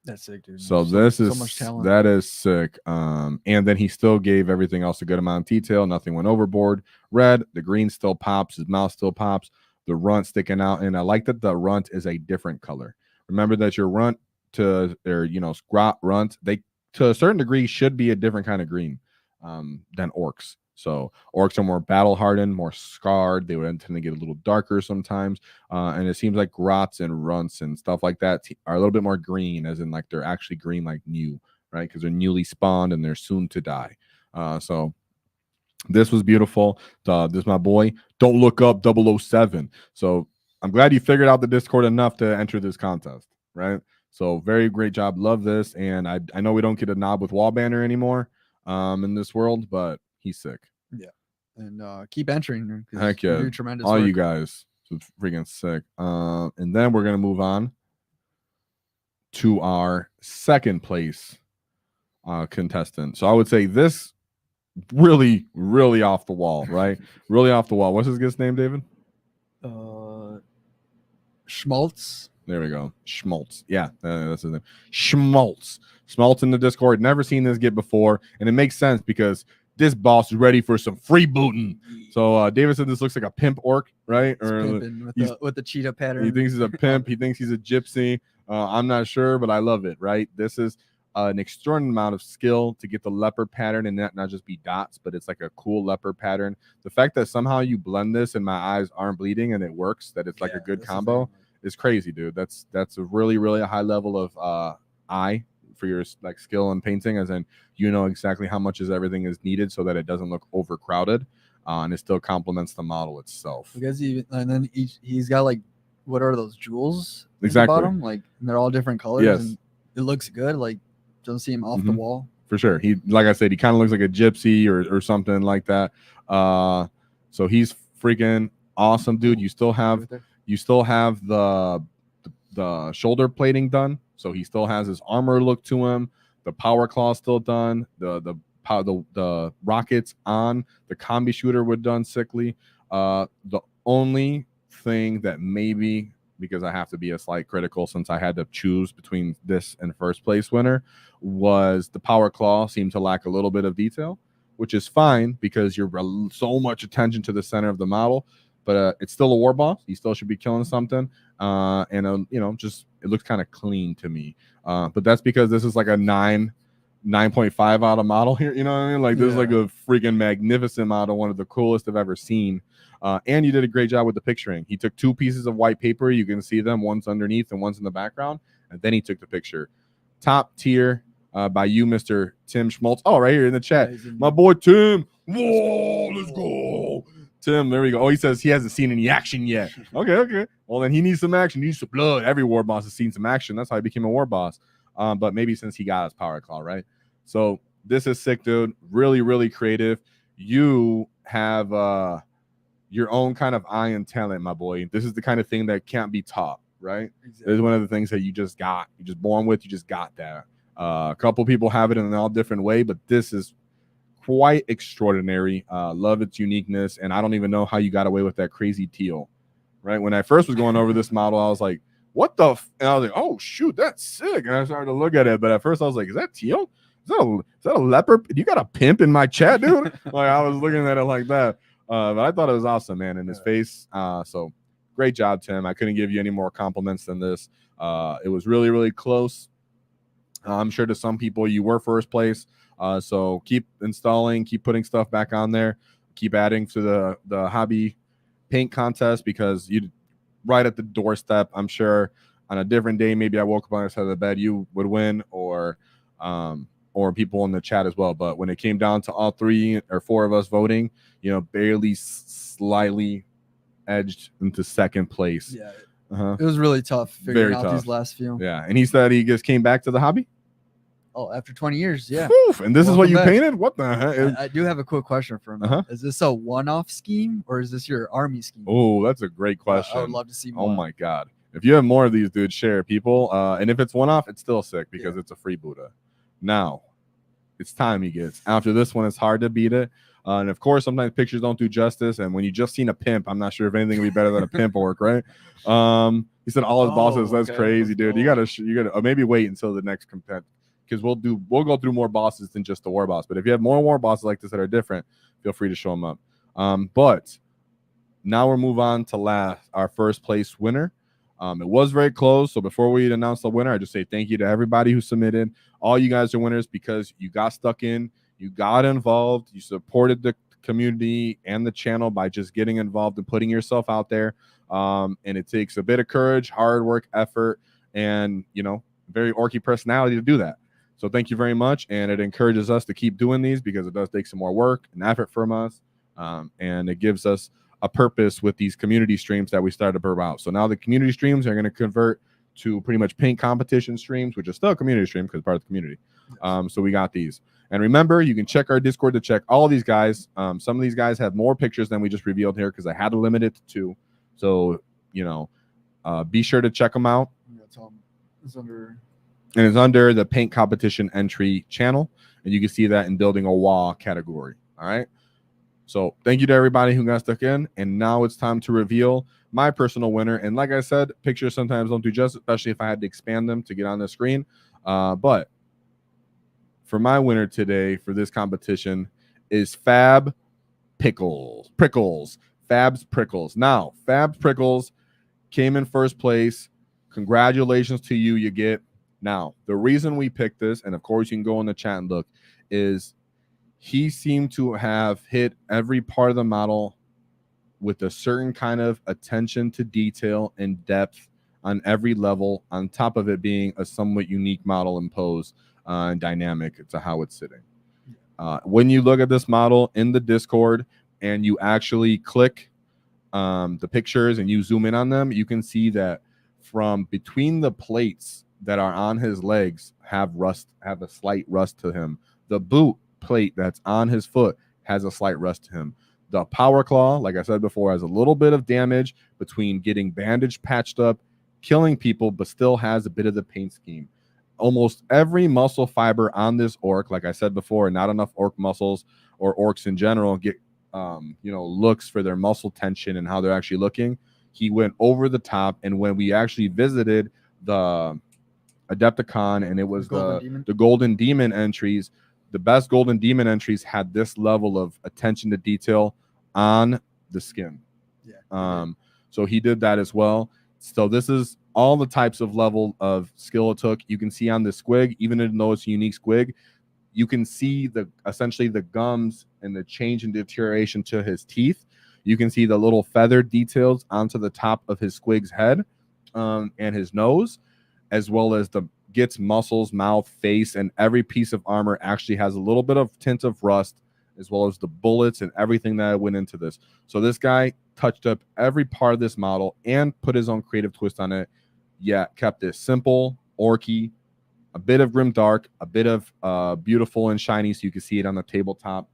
That's sick, dude. So this is so much talent. That is sick. And then he still gave everything else a good amount of detail. Nothing went overboard. Red, the green still pops. His mouth still pops. The runt sticking out, and I like that the runt is a different color. Remember that your runt scrot runt, they to a certain degree should be a different kind of green. than orcs. So orcs are more battle hardened, more scarred. They would tend to get a little darker sometimes. And it seems like grots and runts and stuff like that are a little bit more green, as in like they're actually green like new, right? Because they're newly spawned and they're soon to die. So this was beautiful. This is my boy. Don't look up 007. So I'm glad you figured out the Discord enough to enter this contest, right? So very great job. Love this. And I know we don't get a knob with wall banner anymore in this world, but he's sick. Yeah. And keep entering. Heck yeah. You do tremendous all work. you guys. So it's freaking sick. And then we're going to move on to our second place contestant. So I would say this really, really off the wall, right? Really off the wall. What's his guest name, David? Schmaltz. There we go. Schmaltz. Yeah, that's his name. Schmaltz. Schmaltz in the Discord. Never seen this get before. And it makes sense because this boss is ready for some freebooting. So David said this looks like a pimp orc, right? Or with the cheetah pattern. He thinks he's a pimp. He thinks he's a gypsy. I'm not sure, but I love it, right? This is an extraordinary amount of skill to get the leopard pattern and not just be dots, but it's like a cool leopard pattern. The fact that somehow you blend this and my eyes aren't bleeding and it works, that it's like a good combo is crazy, dude. That's a really, really high level of eye for your like skill in painting, as in you know exactly how much everything is needed so that it doesn't look overcrowded and it still complements the model itself. Because and then he's got like, what are those jewels? Exactly. At the bottom? Like, and they're all different colors. Yes. And it looks good. Like, doesn't seem off the wall. For sure. He, like I said, he kind of looks like a gypsy or something like that. So he's freaking awesome, dude. You still have the shoulder plating done, so he still has his armor look to him. The power claw still done. The rockets on the combi shooter were done sickly. The only thing that maybe, because I have to be a slight critical since I had to choose between this and first place winner, was the power claw seemed to lack a little bit of detail, which is fine because you're so much attention to the center of the model. But it's still a war boss. He still should be killing something. Just it looks kind of clean to me. But that's because this is like a 9.5 out of model here. You know what I mean? Like this is like a freaking magnificent model, one of the coolest I've ever seen. And you did a great job with the picturing. He took 2 pieces of white paper. You can see them. One's underneath and one's in the background. And then he took the picture. Top tier by you, Mr. Tim Schmaltz. Oh, right here in the chat. My boy Tim. Whoa, let's go. Tim, there we go. Oh, he says he hasn't seen any action yet. Okay. Well, then he needs some action. He needs some blood. Every war boss has seen some action. That's how he became a war boss. But maybe since he got his power claw, right? So this is sick, dude. Really, really creative. You have your own kind of eye and talent, my boy. This is the kind of thing that can't be taught, right? Exactly. This is one of the things that you just got. You're just born with. You just got that. A couple people have it in all different way, but this is quite extraordinary. Love its uniqueness, and I don't even know how you got away with that crazy teal. Right when I first was going over this model, I was like, "What the?" And I was like, "Oh shoot, that's sick!" And I started to look at it, but at first I was like, "Is that teal? Is that a leopard? You got a pimp in my chat, dude?" Like I was looking at it like that, but I thought it was awesome, man. In his face, so great job, Tim. I couldn't give you any more compliments than this. It was really, really close. I'm sure to some people you were first place. So keep installing, keep putting stuff back on there, keep adding to the hobby paint contest, because you right at the doorstep. I'm sure on a different day, maybe I woke up on the side of the bed, you would win, or people in the chat as well. But when it came down to all 3 or 4 of us voting, barely slightly edged into second place. Yeah. It was really tough figuring out these last few. Yeah. And he said he just came back to the hobby. Oh, after 20 years, yeah. Oof, and this is what you painted? What the heck? I do have a quick question for him. Is this a one-off scheme, or is this your army scheme? Oh, that's a great question. I would love to see more. Oh my god. If you have more of these, dude, share people. And if it's one-off, it's still sick because it's a free Buddha. Now, it's time he gets. After this one, it's hard to beat it. And of course, sometimes pictures don't do justice. And when you just seen a pimp, I'm not sure if anything will be better than a pimp orc, right? He said all his bosses. That's crazy, dude. You gotta, or maybe wait until the next competition, because we'll go through more bosses than just the war boss. But if you have more war bosses like this that are different, feel free to show them up. But now we'll move on to our first place winner. It was very close. So before we announce the winner, I just say thank you to everybody who submitted. All you guys are winners because you got stuck in. You got involved. You supported the community and the channel by just getting involved and putting yourself out there. And it takes a bit of courage, hard work, effort, and, you know, very orky personality to do that. So thank you very much. And it encourages us to keep doing these because it does take some more work and effort from us. And it gives us a purpose with these community streams that we started to burn out. So now the community streams are going to convert to pretty much paint competition streams, which is still a community stream because part of the community. So we got these. And remember, you can check our Discord to check all of these guys. Some of these guys have more pictures than we just revealed here because I had to limit it to 2. So, you know, be sure to check them out. Yeah, it's under... And it's under the paint competition entry channel. And you can see that in building a WAAAGH category. All right. So thank you to everybody who got stuck in. And now it's time to reveal my personal winner. And like I said, pictures sometimes don't do justice, especially if I had to expand them to get on the screen. But for my winner today for this competition is Fab Prickles. Fab's Prickles. Now, Fab's Prickles came in first place. Congratulations to you. You get. Now, the reason we picked this, and of course you can go in the chat and look, is he seemed to have hit every part of the model with a certain kind of attention to detail and depth on every level, on top of it being a somewhat unique model and pose and dynamic to how it's sitting. When you look at this model in the Discord and you actually click the pictures and you zoom in on them, you can see that from between the plates that are on his legs have a slight rust to him. The boot plate that's on his foot has a slight rust to him. The power claw, like I said before, has a little bit of damage between getting bandaged, patched up, killing people, but still has a bit of the paint scheme. Almost every muscle fiber on this orc, like I said before, not enough orc muscles or orcs in general get looks for their muscle tension and how they're actually looking. He went over the top, and when we actually visited the Adepticon, and it was the Golden Demon entries, the best Golden Demon entries had this level of attention to detail on the skin. So he did that as well. So this is all the types of level of skill it took. You can see on the squig, even though it's a unique squig, you can see essentially the gums and the change in deterioration to his teeth. You can see the little feather details onto the top of his squig's head and his nose, as well as the Git's muscles, mouth, face, and every piece of armor actually has a little bit of tint of rust, as well as the bullets and everything that went into this. So this guy touched up every part of this model and put his own creative twist on it. Yeah, kept it simple, orky, a bit of grim dark, a bit of beautiful and shiny, so you can see it on the tabletop.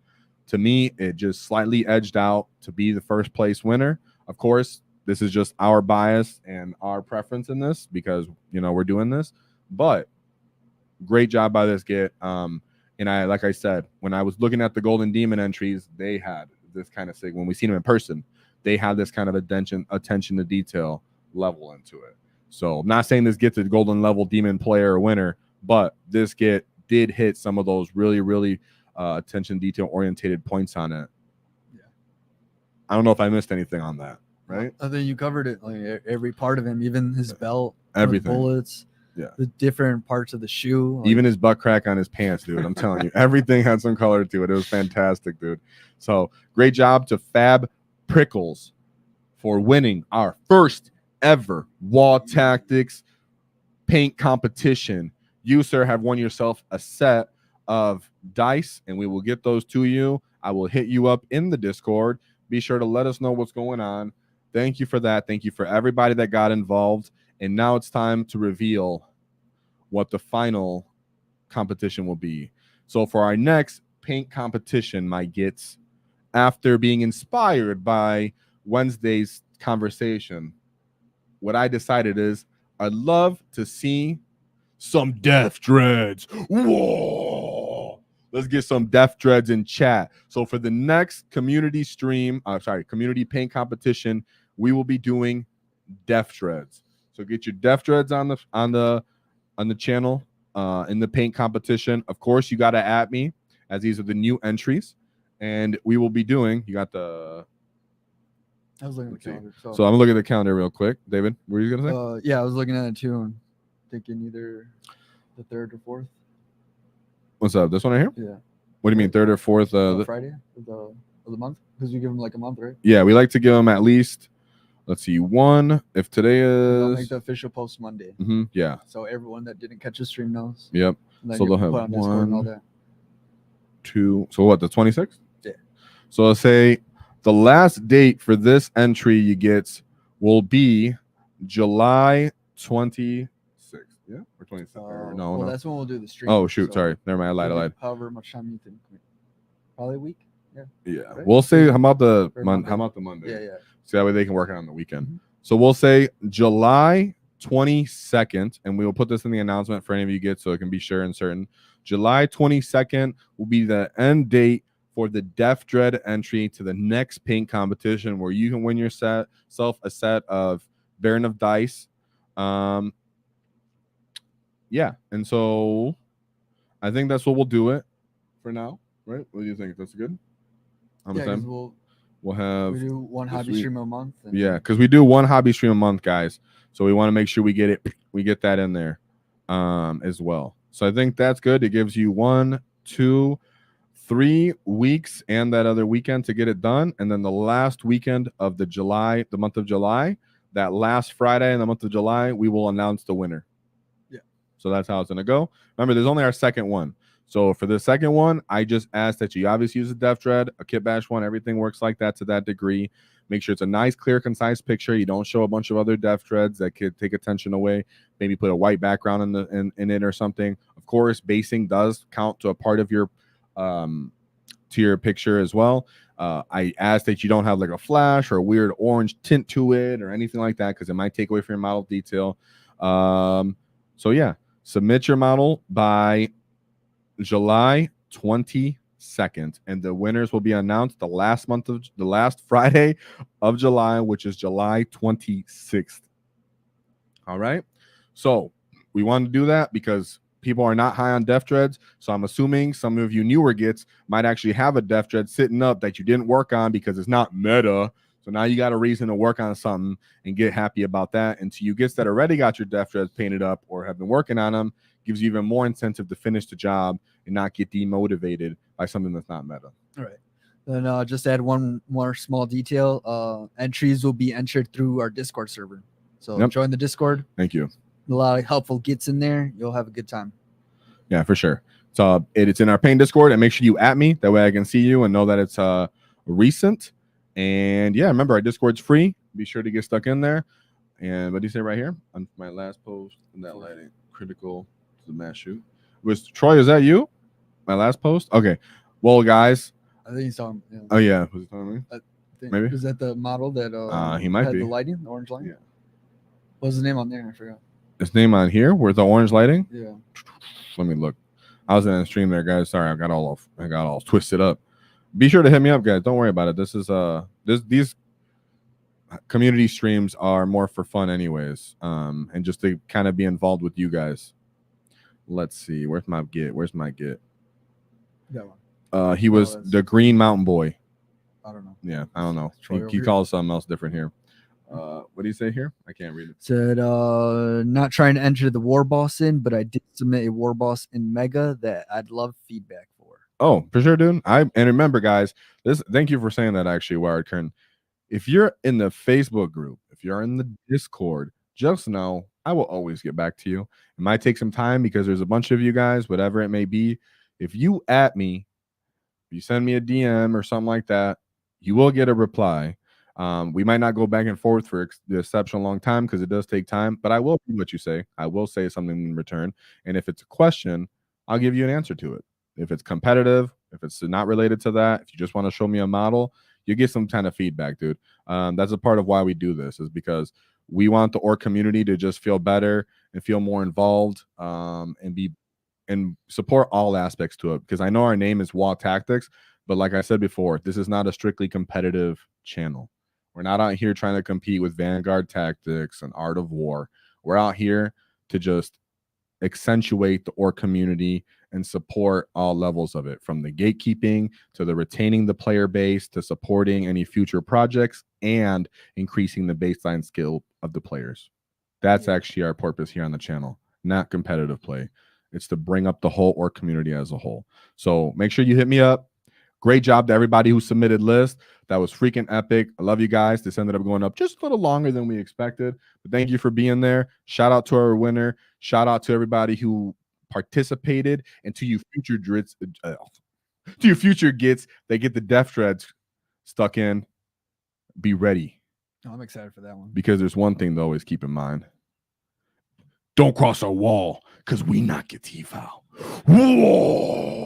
To me, it just slightly edged out to be the first place winner. Of course, this is just our bias and our preference in this because, you know, we're doing this. But great job by this Git. And like I said, when I was looking at the Golden Demon entries, they had this kind of thing. When we seen them in person, they had this kind of attention to detail level into it. So I'm not saying this Git's a golden level demon player or winner, but this Git did hit some of those really, really attention detail orientated points on it. Yeah. I don't know if I missed anything on that, right? I think you covered it, like every part of him, even his belt, everything, bullets, the different parts of the shoe, even his butt crack on his pants, dude. I'm telling you, everything had some color to it. It was fantastic, dude. So great job to Fab Prickles for winning our first ever WAAAGH Tactics paint competition. You, sir, have won yourself a set of dice, and we will get those to you. I will hit you up in the Discord. Be sure to let us know what's going on. Thank you for that. Thank you for everybody that got involved. And now it's time to reveal what the final competition will be. So for our next paint competition, my Gits, after being inspired by Wednesday's conversation, what I decided is I'd love to see some death dreads. Whoa! Let's get some death dreads in chat. So for the next community stream, community paint competition, we will be doing death dreads. So get your death dreads on the channel in the paint competition. Of course, you got to add me, as these are the new entries, and we will be doing. You got the. I was looking at the calendar. So I'm gonna look at the calendar real quick. David, what were you gonna say? Yeah, I was looking at it too, and thinking either the 3rd or 4th. What's up? This one right here? Yeah. What do you mean, third or fourth? Friday of the month, because we give them like a month, right? Yeah, we like to give them at least. Let's see, one. If today They'll is make the official post Monday, yeah. so everyone that didn't catch the stream knows. Yep. So they'll have put on Discord and all 1, that. 2. So what? The 26th? Yeah. So let's say the last date for this entry you get will be July 26th. Yeah, or 27th. No, well, no. that's when we'll do the stream. Oh shoot, so sorry. Never mind. I lied. However much time you think. Probably a week. Yeah. Yeah. Right? We'll say how about the Monday. How about the Monday? Yeah, yeah. So that way they can work it on the weekend. So we'll say July 22nd, and we will put this in the announcement for any of you get so it can be sure and certain. July 22nd will be the end date for the Def Dread entry to the next paint competition, where you can win yourself a set of Baron of Dice. Yeah, and so I think that's what we'll do it for now, right? What do you think? That's good. How much time? We'll have we do one hobby stream a month. Yeah, because we do one hobby stream a month, guys. So we want to make sure we get that in there as well. So I think that's good. It gives you 1, 2, 3 weeks and that other weekend to get it done. And then the last weekend of the month of July, that last Friday in the month of July, we will announce the winner. Yeah. So that's how it's going to go. Remember, there's only our second one. So for the second one, I just ask that you obviously use a Def Dread, a Kit Bash one. Everything works like that to that degree. Make sure it's a nice, clear, concise picture. You don't show a bunch of other Def Dreads that could take attention away. Maybe put a white background in it or something. Of course, basing does count to a part of your to your picture as well. I ask that you don't have like a flash or a weird orange tint to it or anything like that, because it might take away from your model detail. So yeah, submit your model by July 22nd, and the winners will be announced the last Friday of July, which is July 26th. All right. So we want to do that because people are not high on Def Dreads. So I'm assuming some of you newer gets might actually have a Def Dread sitting up that you didn't work on because it's not meta. So now you got a reason to work on something and get happy about that. And to you gets that already got your Def Dreads painted up or have been working on them, gives you even more incentive to finish the job and not get demotivated by something that's not meta. All right. Then just add one more small detail. Entries will be entered through our Discord server. So join the Discord. Thank you. A lot of helpful gets in there. You'll have a good time. Yeah, for sure. So it's in our paint Discord, and make sure you at me. That way I can see you and know that it's recent. And yeah, remember our Discord's free. Be sure to get stuck in there. And what do you say right here on my last post? In that lighting, critical to the mass shoot. Was Troy? Is that you? My last post. Okay. Well, guys. I think he's talking. Yeah. Oh yeah, was he talking to me? Maybe. Is that the model that he might had be the lighting, the orange lighting? Yeah. What's his name on there? I forgot. His name on here with the orange lighting? Yeah. Let me look. I was in a stream there, guys. Sorry, I got all twisted up. Be sure to hit me up, guys. Don't worry about it. This is these community streams are more for fun anyways. And just to kind of be involved with you guys. Let's see. Where's my get? That one. He was the Green Mountain Boy. I don't know. Yeah, I don't know. He calls something else different here. What do you say here? I can't read it. Said not trying to enter the Warboss in, but I did submit a Warboss in Mega that I'd love feedback for. Oh, for sure, dude. And remember, guys, thank you for saying that actually, Wired Kern. If you're in the Facebook group, if you're in the Discord, just know I will always get back to you. It might take some time because there's a bunch of you guys, whatever it may be. If you at me, if you send me a DM or something like that, you will get a reply. We might not go back and forth for the exceptional long time because it does take time, but I will read what you say. I will say something in return. And if it's a question, I'll give you an answer to it. If it's competitive, if it's not related to that, if you just want to show me a model, you get some kind of feedback, dude. That's a part of why we do this, is because we want the org community to just feel better and feel more involved and support all aspects to it. Because I know our name is WAAAGH Tactics, but like I said before, this is not a strictly competitive channel. We're not out here trying to compete with Vanguard Tactics and Art of War. We're out here to just accentuate the org community and support all levels of it, from the gatekeeping to the retaining the player base to supporting any future projects and increasing the baseline skill of the players. That's actually our purpose here on the channel, not competitive play. It's to bring up the whole orc community as a whole. So make sure you hit me up. Great job to everybody who submitted lists. That was freaking epic. I love you guys. This ended up going up just a little longer than we expected. But thank you for being there. Shout out to our winner. Shout out to everybody who participated. And to you future drits, to your future gets, they get the death threads stuck in. Be ready. Oh, I'm excited for that one. Because there's one thing to always keep in mind. Don't cross our wall, because we not get T-foul. Whoa!